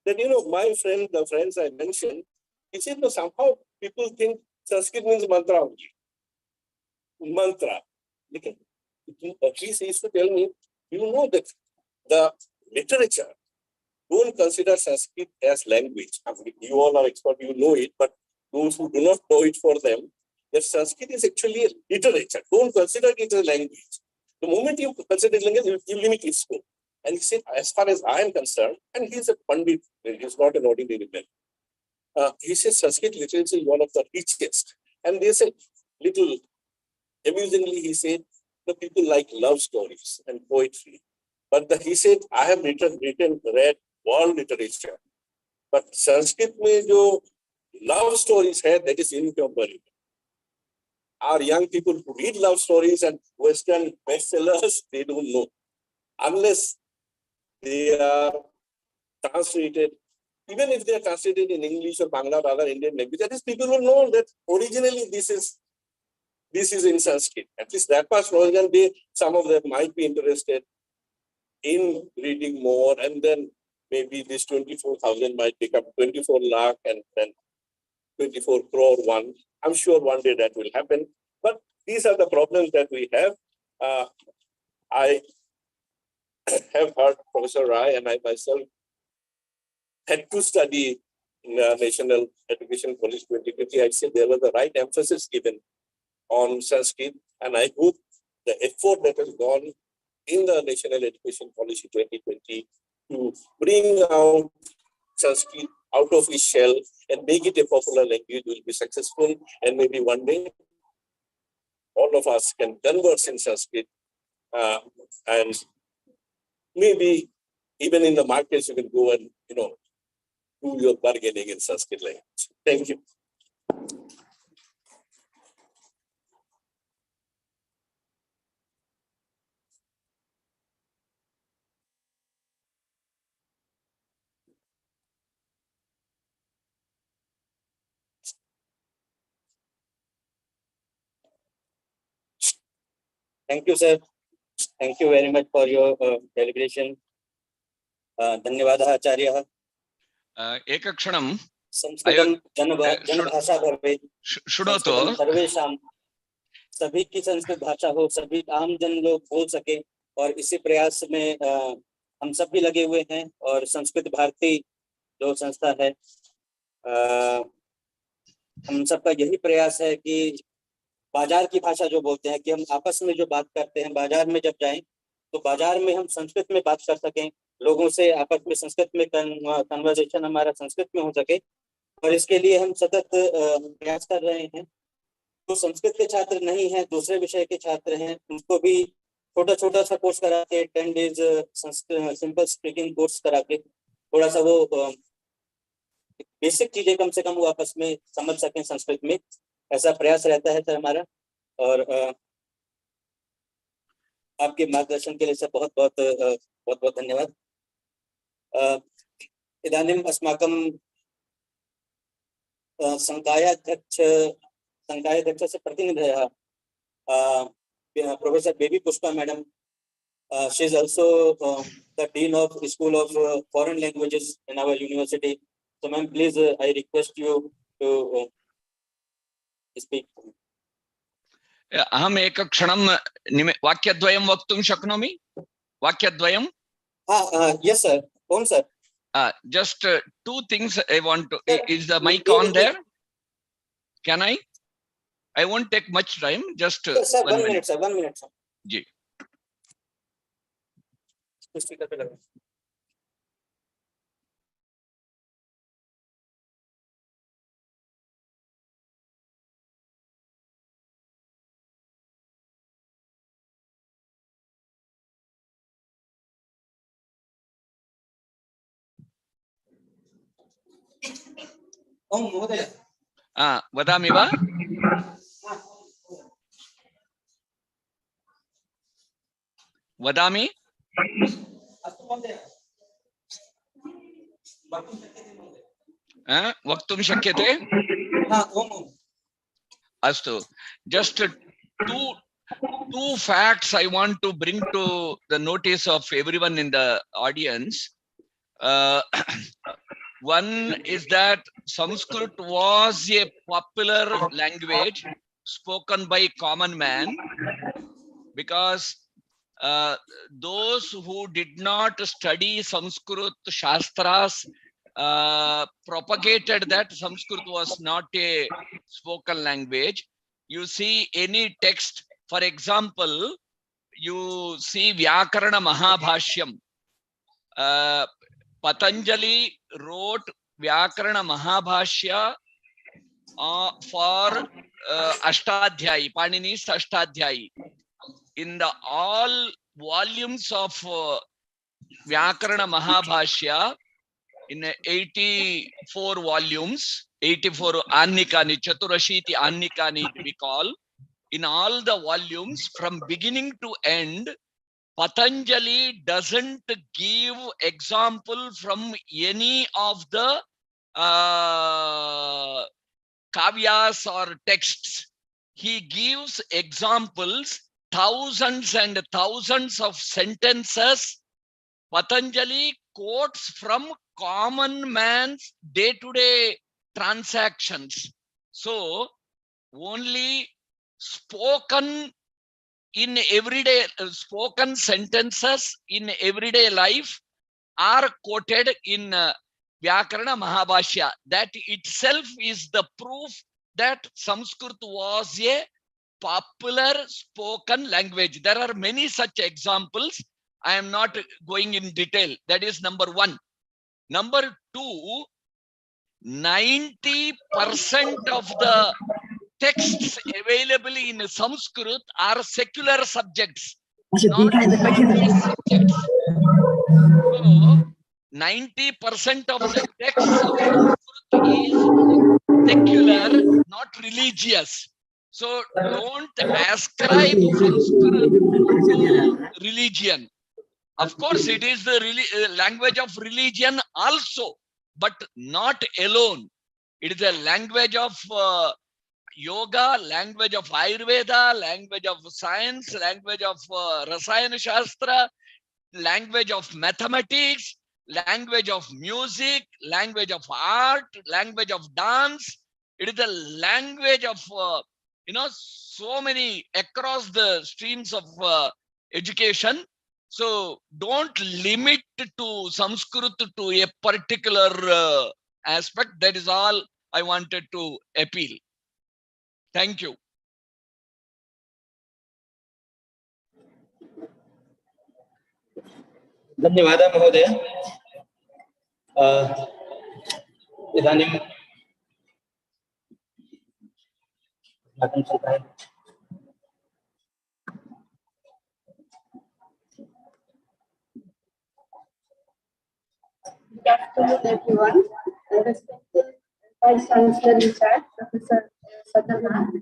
That, the friends I mentioned, he said, somehow people think Sanskrit means mantra only. Mantra. Okay. He used to tell me, you know that the literature don't consider Sanskrit as language. I mean, you all are expert, you know it, but those who do not know it, for them, that Sanskrit is actually a literature. Don't consider it as a language. The moment you consider it language, you limit its scope. And he said, as far as I am concerned, and he's a Pandit, he's not an ordinary man. He says Sanskrit literature is one of the richest. And there's a little, amusingly, he said, the people like love stories and poetry. But he said, I have read world literature. But Sanskrit mein jo love stories hai, that is incomparable. Our young people who read love stories and Western bestsellers, they don't know. Unless they are translated, even if they are translated in English or Bangla or other Indian language, at least people will know that originally this is in Sanskrit. At least that much knowledge, and some of them might be interested in reading more, and then maybe this 24,000 might become 24 lakh and then 24 crore one. I'm sure one day that will happen. But these are the problems that we have. I have heard Professor Rai and I myself had to study in National Education Policy 2020. I said there was the right emphasis given on Sanskrit, and I hope the effort that has gone in the National Education Policy 2020 to bring out Sanskrit out of its shell and make it a popular language will be successful, and maybe one day all of us can converse in Sanskrit, and maybe even in the markets you can go and do your bargaining in Sanskrit language. Thank you. Thank you, sir. Thank you very much for your deliberation. धन्यवादः आचार्यः. एकक्षणं संस्कृतं जनभाषा भवेत्. शृणोतु. सर्वेषां, सभी की संस्कृत भाषा हो, सभी आम जन लोग बोल सके, और इसी प्रयास में हम सब भी लगे हुए हैं. और संस्कृत भारती जो संस्था है, हम सबका यही प्रयास है कि बाजार की भाषा जो बोलते हैं, कि हम आपस में जो बात करते हैं, बाजार में जब जाएं तो बाजार में हम संस्कृत में बात कर सकें, लोगों से आपस में संस्कृत में कन्वर्सेशन हमारा संस्कृत में हो सके. और इसके लिए हम सतत प्रयास कर रहे हैं. जो संस्कृत के छात्र नहीं हैं, दूसरे विषय के छात्र हैं, उनको भी छोटा सा कोर्स करा के 10 डेज सिंपल स्पीकिंग कोर्स करा के थोड़ा सा वो बेसिक चीजें कम से कम वो आपस में समझ सकें संस्कृत में. ऐसा प्रयास रहता है सर हमारा. और आपके मार्गदर्शन के लिए सर बहुत बहुत धन्यवाद. इदानीम् अस्माकं संकायाध्यक्षस्य प्रतिनिधयः Professor Baby Pushpa Madam. She is also the Dean of School of Foreign Languages in our university. So ma'am, please, I request you to speak. अहम् एकक्षणं वाक्यद्वयं वक्तुं शक्नोमि? वाक्यद्वयं? Yes sir. Om sir. Just two things I want to. Is the mic on there? Can I? I won't take much time. Just sir, 1 minute sir. 1 minute sir. Ji. Speaker पे लगा. ओम महोदय. वदामि वा? वदामि? वक्तुं शक्यते? अस्तु. Just two facts I want to bring to the notice of everyone in the audience. One is that Sanskrit was a popular language spoken by common man, because those who did not study Sanskrit Shastras propagated that Sanskrit was not a spoken language. You see any text, for example, you see Vyakarana Mahabhashyam. Patanjali wrote Vyakarana Mahabhashya for Ashtadhyayi, Panini's Ashtadhyayi. In the all volumes of Vyakarana Mahabhashya, in 84 volumes, 84 Annikani, Chaturashiti Annikani we call, in all the volumes from beginning to end, Patanjali doesn't give example from any of the kavyas or texts. He gives examples, thousands and thousands of sentences. Patanjali quotes from common man's day-to-day transactions. So only spoken in everyday, spoken sentences in everyday life are quoted in Vyakarana Mahabhashya. That itself is the proof that Sanskrit was a popular spoken language. There are many such examples. I am not going in detail. That is number one. Number two, 90% of the texts available in Sanskrit are secular subjects, not science subjects. So 90% of the texts of Sanskrit is secular, not religious. So don't ascribe Sanskrit to religion. Of course, it is the language of religion also, but not alone. It is a language of yoga, language of Ayurveda, language of science, language of Rasayana Shastra, language of mathematics, language of music, language of art, language of dance. It is the language of, so many across the streams of education. So don't limit to Sanskrit to a particular aspect. That is all I wanted to appeal. Thank you. धन्यवादः महोदय। इदानीं Good afternoon, everyone. Respected Vice Chancellor in charge, Professor Satanath,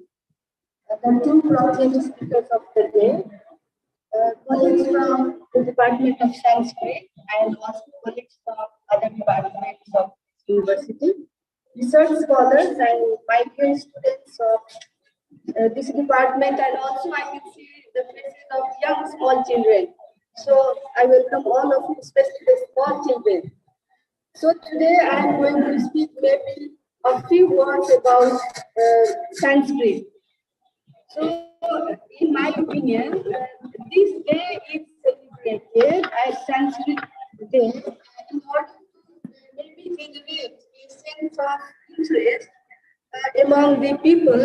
the two prominent speakers of the day, colleagues from the Department of Sanskrit and also colleagues from other departments of university, research scholars and migrant students of this department, and also I can see the faces of young small children. So I welcome all of you, especially the small children. So today I am going to speak maybe a few words about Sanskrit. So in my opinion, this day is celebrated as Sanskrit Day in order to maybe generate a sense of interest among the people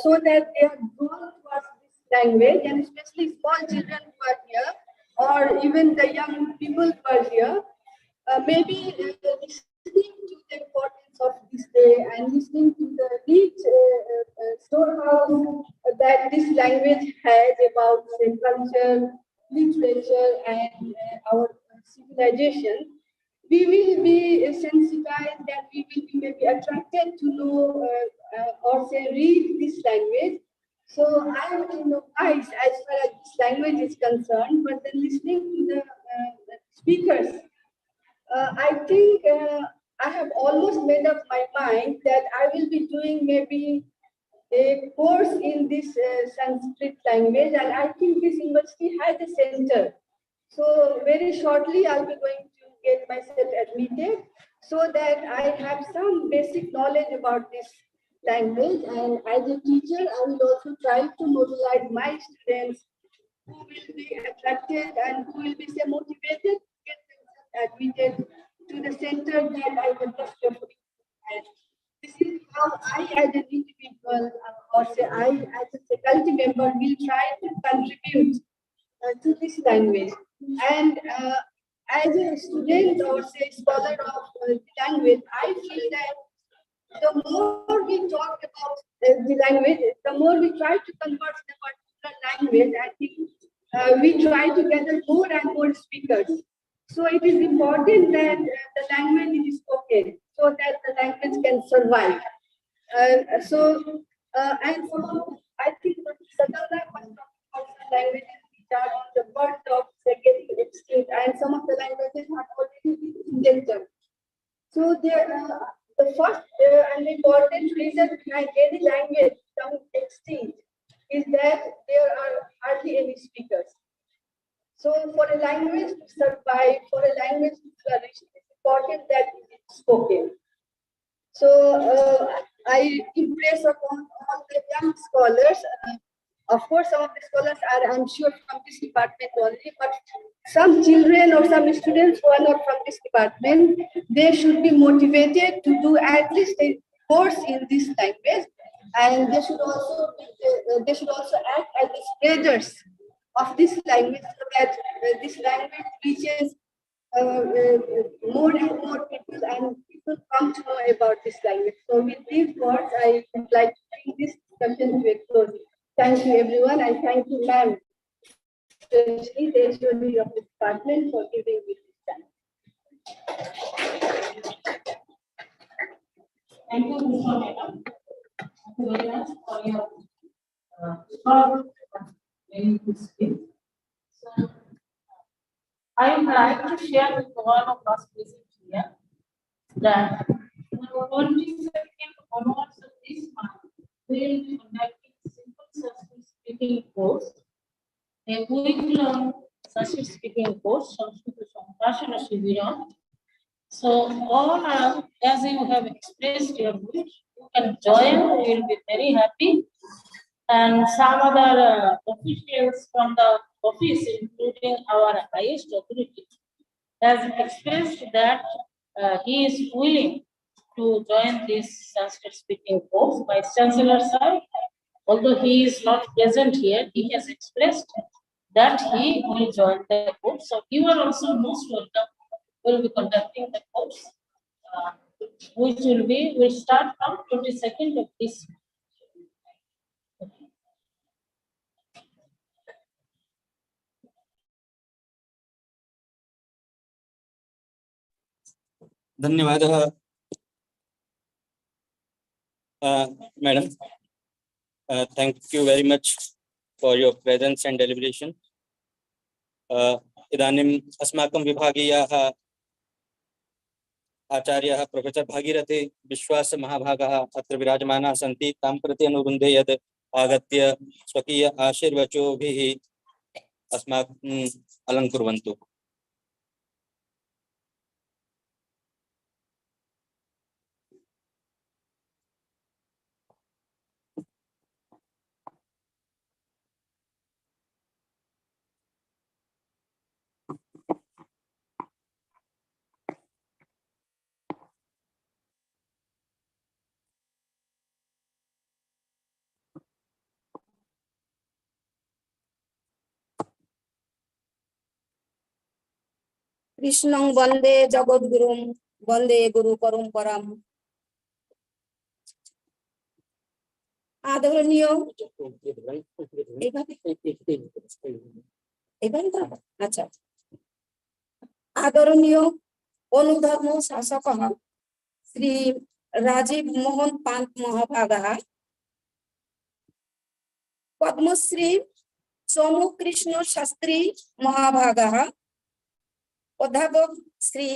so that they are drawn towards this language, and especially small children who are here or even the young people who are here. Maybe listening to the importance of this day and listening to the rich storehouse that this language has about culture, literature, and our civilization, we will be sensitized and we will be maybe attracted to know or say read this language. So I am in no eyes as far as this language is concerned, but then listening to the speakers, I think I have almost made up my mind that I will be doing maybe a course in this Sanskrit language, and I think this university has a center. So very shortly I'll be going to get myself admitted so that I have some basic knowledge about this language, and as a teacher I will also try to mobilize my students who will be attracted and who will be say motivated to get themselves admitted to the center that I have just referred to. And this is how I as an individual or say I as a faculty member will try to contribute to this language. And as a student or say scholar of the language, I feel that the more we talk about the language, the more we try to convert the particular language, I think we try to gather more and more speakers. So it is important that the language is spoken so that the language can survive. And so I think that Sadhana was talking about the languages which are on the verge of getting extinct, and some of the languages have already been endangered. So the first and important reason behind any language becoming extinct is that there are hardly any speakers. So for a language to survive, for a language to flourish, it's important that it is spoken. So I impress upon all the young scholars. Of course, some of the scholars are, I'm sure, from this department only, but some children or some students who are not from this department, they should be motivated to do at least a course in this language, and they should also act as the spreaders of this language so that this language reaches more and more people, and people come to know about this language. So with these words, I would like to bring this discussion to a close. Thank you, everyone, and thank you, ma'am, especially the HOD of the department, for giving me this time. Thank you, Mr. Madam. Thank you very much for your short, very good speech. So, I would like to share with all of us present here that on 22nd onwards of this month, we will be conducting simple Sanskrit speaking course, a week-long Sanskrit speaking course, Sanskrit Sampashana Shibiram. So all are, as you have expressed your wish, you can join, we will be very happy. And some other officials from the office, including our highest authority, has expressed that he is willing to join this Sanskrit speaking course. Vice Chancellor sir, although he is not present here, he has expressed that he will join the course. So you are also most welcome. We will be conducting the course, which will start from 22nd of this month. धन्यवादः madam. Thank you very much for your presence and deliberation. इदानीम् अस्माकं विभागीयाः आचार्याः professor Bhagirathi विश्वास महाभागाः अत्र विराजमानाः सन्ति। तां प्रति अनुरुन्धे यद् आगत्य स्वकीय आशीर्वचोभिः अस्माकं अलङ्कुर्वन्तु। कृष्णं वंदे जगद्गुरुं वंदे गुरु परम्पराम्। आदरणीय अच्छा आदरणीय अनुधर्म शासकः श्री राजीव मोहन पांत महाभागः, पद्मश्री सोमु कृष्ण शास्त्री महाभागः, अध्यापक श्री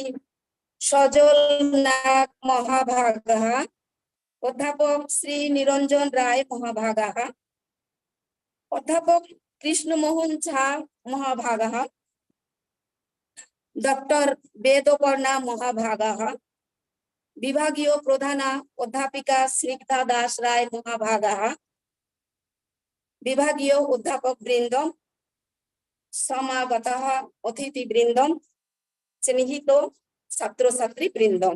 सजल नाग महाभागः, अध्यापक श्री निरंजन राय महाभागः, अध्यापक कृष्ण मोहन झा महाभागः, डॉक्टर वेदपर्णा महाभागः, विभागीय प्रधान अध्यापिका स्निग्धा दास राय महाभागः, विभागीय अध्यापक वृंद, समागतः अतिथिवृन्दं स्नेहितो छात्र-छात्रीवृन्दं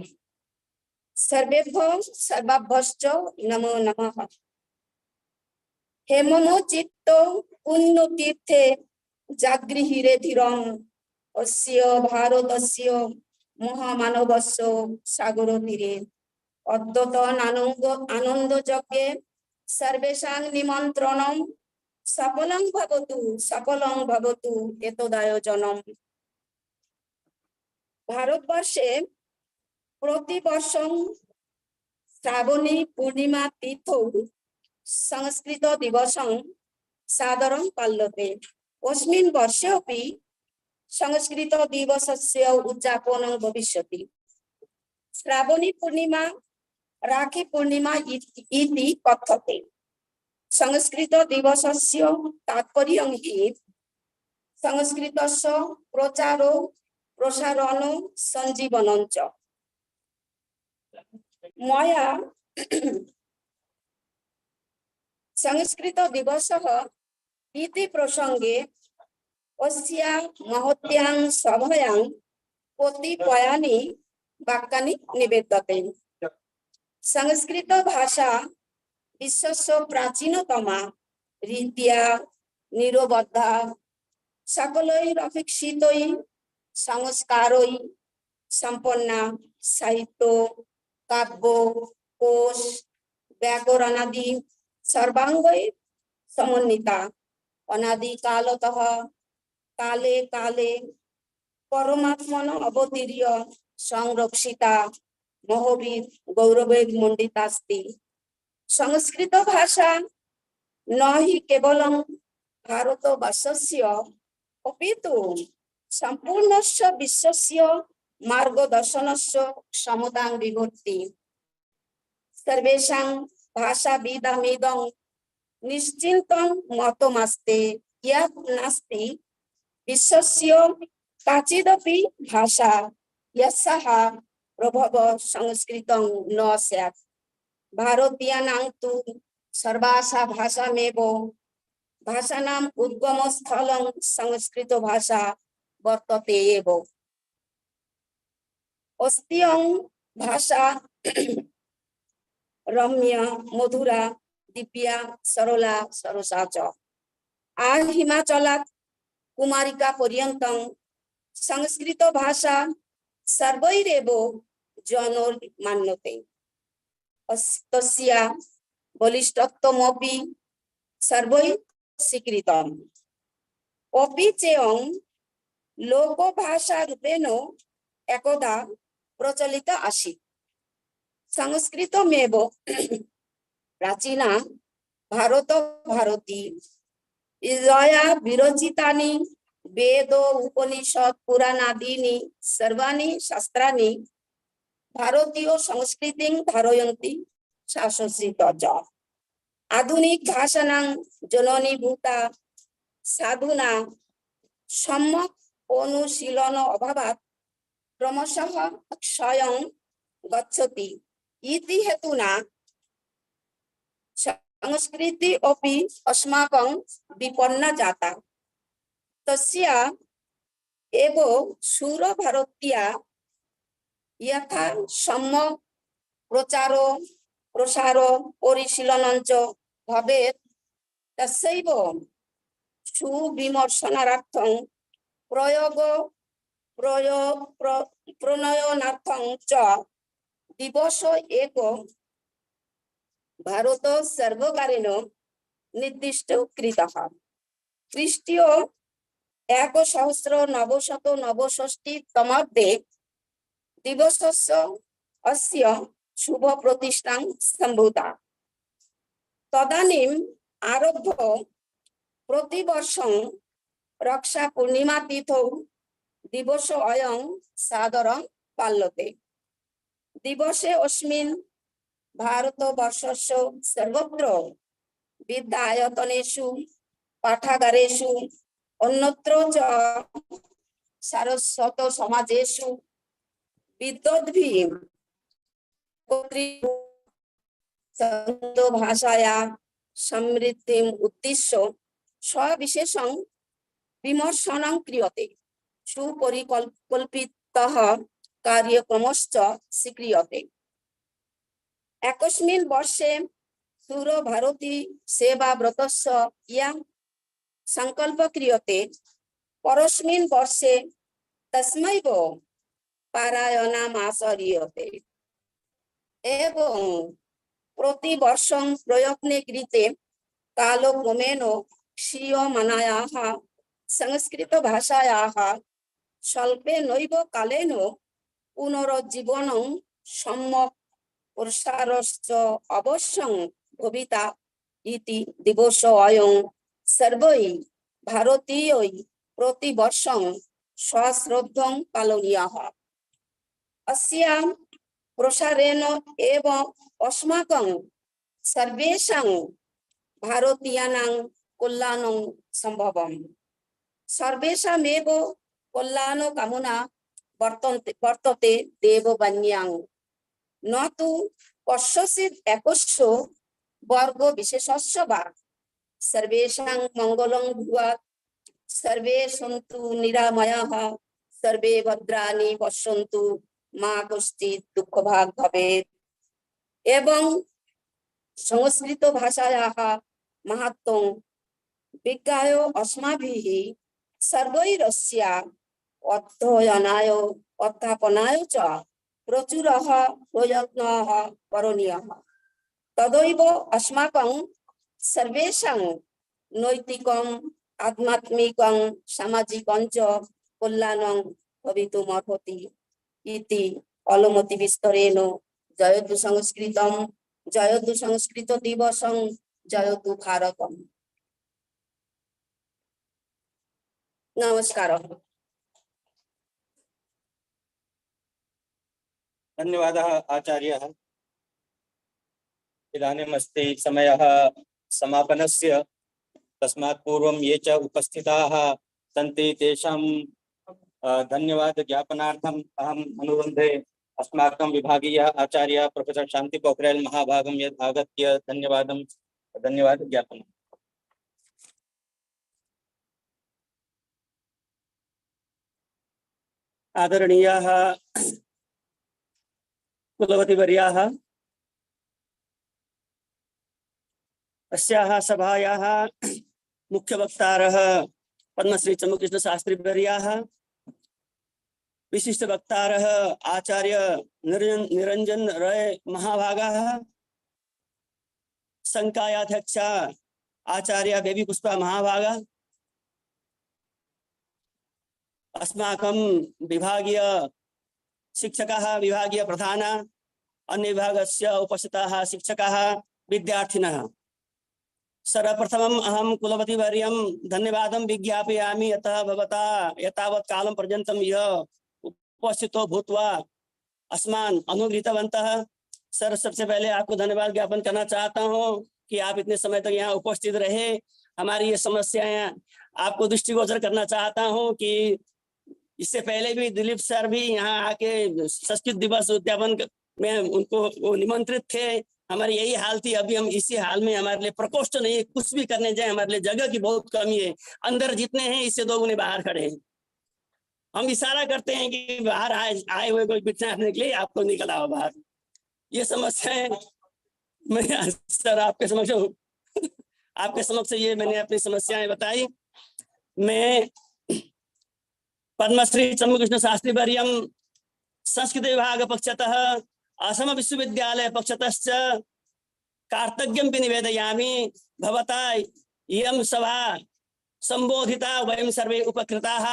सर्वेभ्यो सर्वाभ्यश्च नमो नमः। हेममोचित्तो पुण्यतीर्थे जागृहिरे धीरम् अस्य भारतस्य महामानवस्य सागरतीरे अद्यतन आनन्दयज्ञे सर्वेषां निमन्त्रणं सफलं भवतु एतदायोजनम्। भारतवर्षे प्रतिवर्षं श्रावणी पूर्णिमा तिथौ संस्कृत दिवसं सादरं पाल्यते। अस्मिन् वर्षे अपि संस्कृत दिवसस्य उद्यापनं भविष्यति। श्रावणी पूर्णिमा राखी पूर्णिमा इति कथ्यते। संस्कृत दिवसस्य तात्पर्यं हि संस्कृतस्य प्रचारो प्रसारणो सञ्जीवनं च। मया संस्कृत दिवसः इति प्रसंगे अस्या महत्यां सभायां कतिपयानि वाक्यानि निवेद्यते। संस्कृत भाषा विश्वस्य प्राचीनतमा रीत्या निरवद्धा सकलैरपेक्षितैः संस्कारैः सम्पन्ना साहित्य काव्य कोश व्याकरणादि सर्वांगैः समन्विता अनादिकालतः काले काले परमात्मना अवतीर्य संरक्षिता महवीर गौरवैर्मण्डितास्ति। संस्कृत भाषा न हि केवलं भारतवर्षस्य अपितु सम्पूर्णस्य विश्वस्य मार्गदर्शनस्य क्षमतां विभक्ति। सर्वेषां भाषाविदामिदं निश्चिन्तं मतमस्ति यत् नास्ति विश्वस्य काचिदपि भाषा यस्याः प्रभावः संस्कृतं न स्यात्। भारतीयानां तु सर्वासां भाषामेव भाषाणाम् उद्गमस्थलं संस्कृत भाषा वर्तते एव। अस्यां भाषा रम्या मधुरा दिव्या सरला सरसा च। हिमाचलात् कुमारिका पर्यन्तं संस्कृत भाषा सर्वैरेव जनोर्मान्यते। तस्या बलिष्ठत्वमपि सर्वैः स्वीकृतम्। अपि चेयं लोकभाषारूपेण एकदा प्रचलिता आसीत्। संस्कृतमेव प्राचीना भारती यया विरचितानि वेद उपनिषद पुराणादीनि सर्वाणि शास्त्राणि भारतीय संस्कृतिं धारयन्ति शाश्वती च। आधुनिक भाषाणां जननीभूता साधुना सम्यक् अनुशीलन अभावात् क्रमशः क्षयं गच्छति इति हेतुना संस्कृति अपि अस्माकं विपन्ना जाता। तस्या एव सुरभारत्या यथा सम्यक् प्रचारो प्रसारो परिशीलनं च भवेत् तस्यैव सुविमर्शनार्थं प्रणयनार्थं च दिवस एक भारत सर्वकारेण निर्दिष्ट कृतः। ख्रीष्टीय 1969 तमाब्दे दिवसस्य अस्य शुभ प्रतिष्ठां सम्भूता। तदानीम् आरभ्य प्रतिवर्षं रक्षा पूर्णिमा तिथौ दिवस अयं सादरं पाल्यते। दिवसे अस्मिन् भारतवर्षस्य सर्वत्र विद्यायतनेषु पाठागारेषु अन्यत्र च सारस्वत समाजेषु विद्वद्भिः भाषाया समृद्धिम् उद्दिश्य सविशेषं विमर्शनं क्रियते सुपरिकल्पितः कार्यक्रमश्च स्वीक्रियते। एकस्मिन् वर्षे सूरभारती सेवाव्रतस्य या संकल्प क्रियते परस्मिन् वर्षे तस्मैव पारायणमाचर्यते एवं प्रतिवर्षं प्रयत्ने कृते कालक्रमेण क्षीयमानायाः संस्कृतभाषायाः स्वल्पेनैव कालेन पुनरुज्जीवनं सम्यक् प्रसारश्च अवश्यं भविता इति दिवसोऽयं सर्वैः भारतीयैः प्रतिवर्षं सश्रद्धं पालनीयः। अस्यां प्रसारेण एव अस्माकं सर्वेषां भारतीयानां कल्याणं सम्भवम्। सर्वेषामेव कल्याणकामना वर्तते देववाण्यां, न तु कस्यचित् एकस्य वर्गविशेषस्य वा। सर्वेषां मङ्गलं भूयात्, सर्वे सन्तु निरामयाः, सर्वे भद्राणि पश्यन्तु, मा कश्चित् दुःखभाग् भवेत्। एवं संस्कृतभाषायाः महत्त्वं विज्ञाय अस्माभिः सर्वैरस्या अध्ययनाय अध्यापनाय च प्रचुरः प्रयत्नः करणीयः। तदैव अस्माकं सर्वेषां नैतिकं, आध्यात्मिकं, सामाजिकं च कल्याणं भवितुमर्हति इति अलमतिविस्तरेण जयतु संस्कृतं, जयतु संस्कृत दिवसं, जयतु भारतम्। नमस्कारः। धन्यवादः आचार्यः। इदानीमस्ति समयः समापनस्य। तस्मात् पूर्वं ये च उपस्थिताः सन्ति तेषां धन्यवाद ज्ञापनार्थम् अहम् अनुरोधे अस्माकं विभागीय आचार्य प्रोफेसर शांति पोखरियाल महाभागं यद् आगत्य धन्यवाद ज्ञापनम्। आदरणीयाः कुलपतिवर्याः, अस्याः सभायाः मुख्यवक्तारः पद्मश्री चन्द्रकृष्ण शास्त्री वर्याः, विशिष्ट वक्तारः आचार्य निरंजन राय महाभागाः, संकायाध्यक्षा आचार्य बेबी पुष्पा महाभागा, अस्माकं विभागीय शिक्षकाः, विभागीय प्रधान, अन्य विभागस्य उपस्थिताः शिक्षकाः, विद्यार्थिनः, सर्वप्रथमम् अहं कुलपतिवर्यं धन्यवादं विज्ञापयामि। यतः भवता एतावत् कालं पर्यन्तं यः उपस्थितो भूत्वा अस्मान् अनुगृहीतवन्तः। सर, सबसे पहले आपको धन्यवाद ज्ञापन करना चाहता हूँ कि आप इतने समय तक यहाँ उपस्थित रहे। हमारी ये समस्याएं आपको दृष्टिगोचर करना चाहता हूँ कि इससे पहले भी दिलीप सर भी यहाँ आके संस्कृत दिवस उद्यापन में उनको निमंत्रित थे। हमारी यही हाल थी, अभी हम इसी हाल में, हमारे लिए प्रकोष्ठ नहीं है, कुछ भी करने जाए हमारे लिए जगह की बहुत कमी है। अंदर जितने हैं इससे दो गुने बाहर खड़े हैं। हम इशारा करते हैं कि बाहर आए हुए कोई बिठाने के लिए, आपको निकल आओ बाहर। ये समस्याएं मैं सर आपके समक्ष ये मैंने अपनी समस्याएं बताई। मैं पद्मश्री चन्द्रकृष्ण शास्त्री वर्यं संस्कृत विभाग पक्षतः असम विश्वविद्यालय पक्षतश्च कार्तज्ञं निवेदयामि। भवता इयं सभा संबोधिता वयं सर्वे उपकृताः।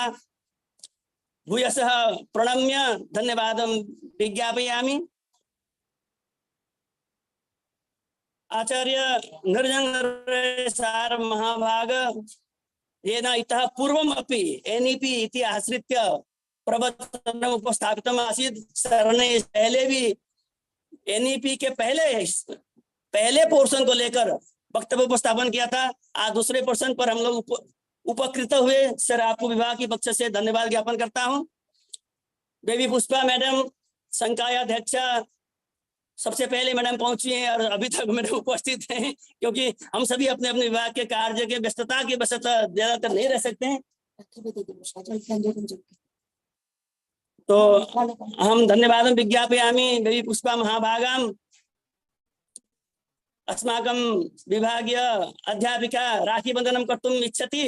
भूयसः प्रणम्य धन्यवादं विज्ञापयामि। आचार्य निरंजन सार महाभाग येन इतः पूर्वमपि एनईपी इति आश्रित्य प्रवचनम् उपस्थापितम् आसीत्। सर ने पहले भी एनईपी के पहले पोर्शन को लेकर वक्तव्य उपस्थापन किया था। आज दूसरे पोर्शन पर हम लोग उपकृत हुए। सर, आपको विभाग की पक्ष से धन्यवाद ज्ञापन करता हूं। बेबी पुष्पा मैडम संकायाध्यक्षा, सबसे पहले मैडम पहुंची हैं और अभी तक मैडम उपस्थित हैं, क्योंकि हम सभी अपने अपने विभाग के कार्य के व्यस्तता के वशतः ज्यादातर नहीं रह सकते हैं। तो हम धन्यवादं विज्ञापयामि देवी पुष्पा महाभागाम् अस्माकं विभागीय अध्यापिका राखीबन्धनं कर्तुम् इच्छति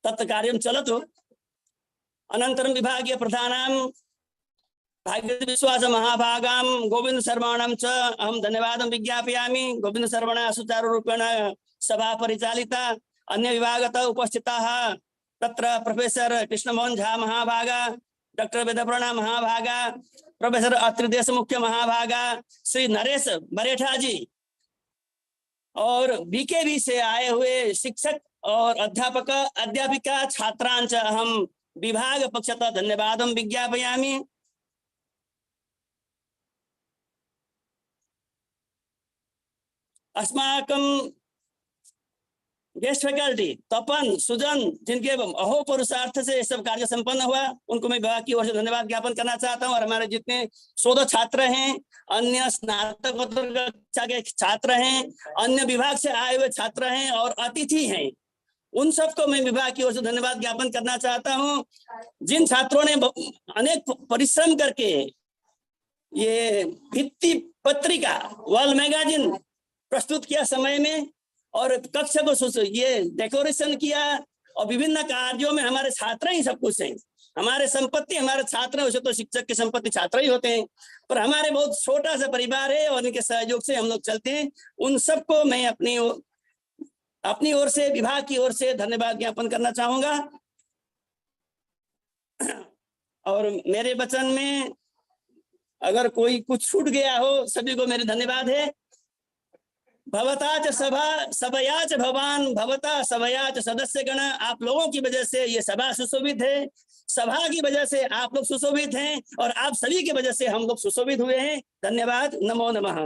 तत् कार्यं चलतु। अनन्तरं विभागीय प्रधानां भागीरथी विश्वास महाभागां गोविंद शर्माणां च अहं धन्यवादं विज्ञापयामि। गोविंद शर्मणा सुचारुरूपेण सभा परिचालिता। अन्य विभागतः उपस्थिताः तत्र प्रोफेसर कृष्णमोहन झा महाभागा, डॉक्टर वेदप्रणा महाभागा, प्रोफेसर अत्रि देशमुख्य महाभागा, श्री नरेश बरेठा जी और बीकेबी से आए हुए शिक्षक और अध्यापक अध्यापिका छात्रांच अहम विभाग पक्षतः धन्यवादं विज्ञापयामि। अस्माकं गेस्ट फैकल्टी तपन सुजन जिनके अहो पुरुषार्थ से सब कार्य संपन्न हुआ, उनको मैं विभाग की ओर से धन्यवाद ज्ञापन करना चाहता हूं। और हमारे जितने 16 छात्र हैं, अन्य स्नातकोत्तर कक्षा के छात्र हैं, अन्य विभाग से आए हुए छात्र हैं और अतिथि हैं, उन सबको मैं विभाग की ओर से धन्यवाद ज्ञापन करना चाहता हूं। जिन छात्रों ने अनेक परिश्रम करके ये भित्ति पत्रिका वॉल मैगजीन प्रस्तुत किया समय में और कक्षा को ये डेकोरेशन किया और विभिन्न कार्यों में हमारे छात्र ही सब कुछ हैं। हमारे संपत्ति हमारे छात्र, वैसे तो शिक्षक की संपत्ति छात्र ही होते हैं, पर हमारे बहुत छोटा सा परिवार है और इनके सहयोग से हम लोग चलते हैं। उन सबको मैं अपनी ओर से विभाग की ओर से धन्यवाद ज्ञापन करना चाहूंगा। और मेरे वचन में अगर कोई कुछ छूट गया हो, सभी को मेरे धन्यवाद है। भवता च सभा सभया च भवान भवता सभया च सदस्य गण, आप लोगों की वजह से ये सभा सुशोभित है, सभा की वजह से आप लोग सुशोभित हैं और आप सभी की वजह से हम लोग सुशोभित हुए हैं। धन्यवाद, नमो नमः।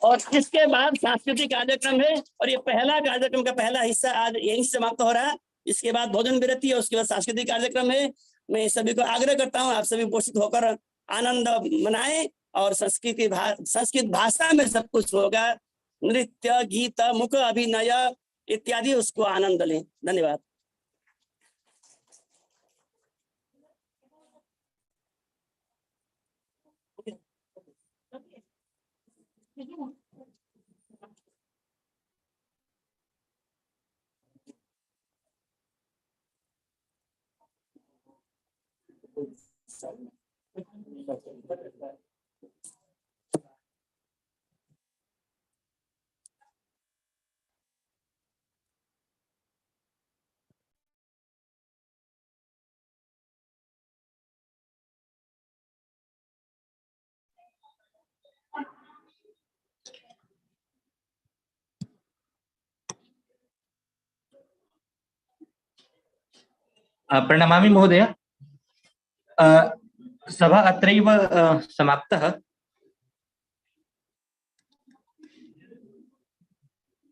और इसके बाद सांस्कृतिक कार्यक्रम है और ये पहला कार्यक्रम का पहला हिस्सा आज यहीं समाप्त हो रहा है। इसके बाद भोजन विरति है, उसके बाद सांस्कृतिक कार्यक्रम है। मैं सभी को आग्रह करता हूँ आप सभी उपस्थित होकर आनंद मनाएं और संस्कृत भाषा में सब कुछ होगा, नृत्य गीत मुख अभिनय इत्यादि, उसको आनंद लें। धन्यवाद। प्रणमामि महोदय। सभा अत्रैव समाप्तः।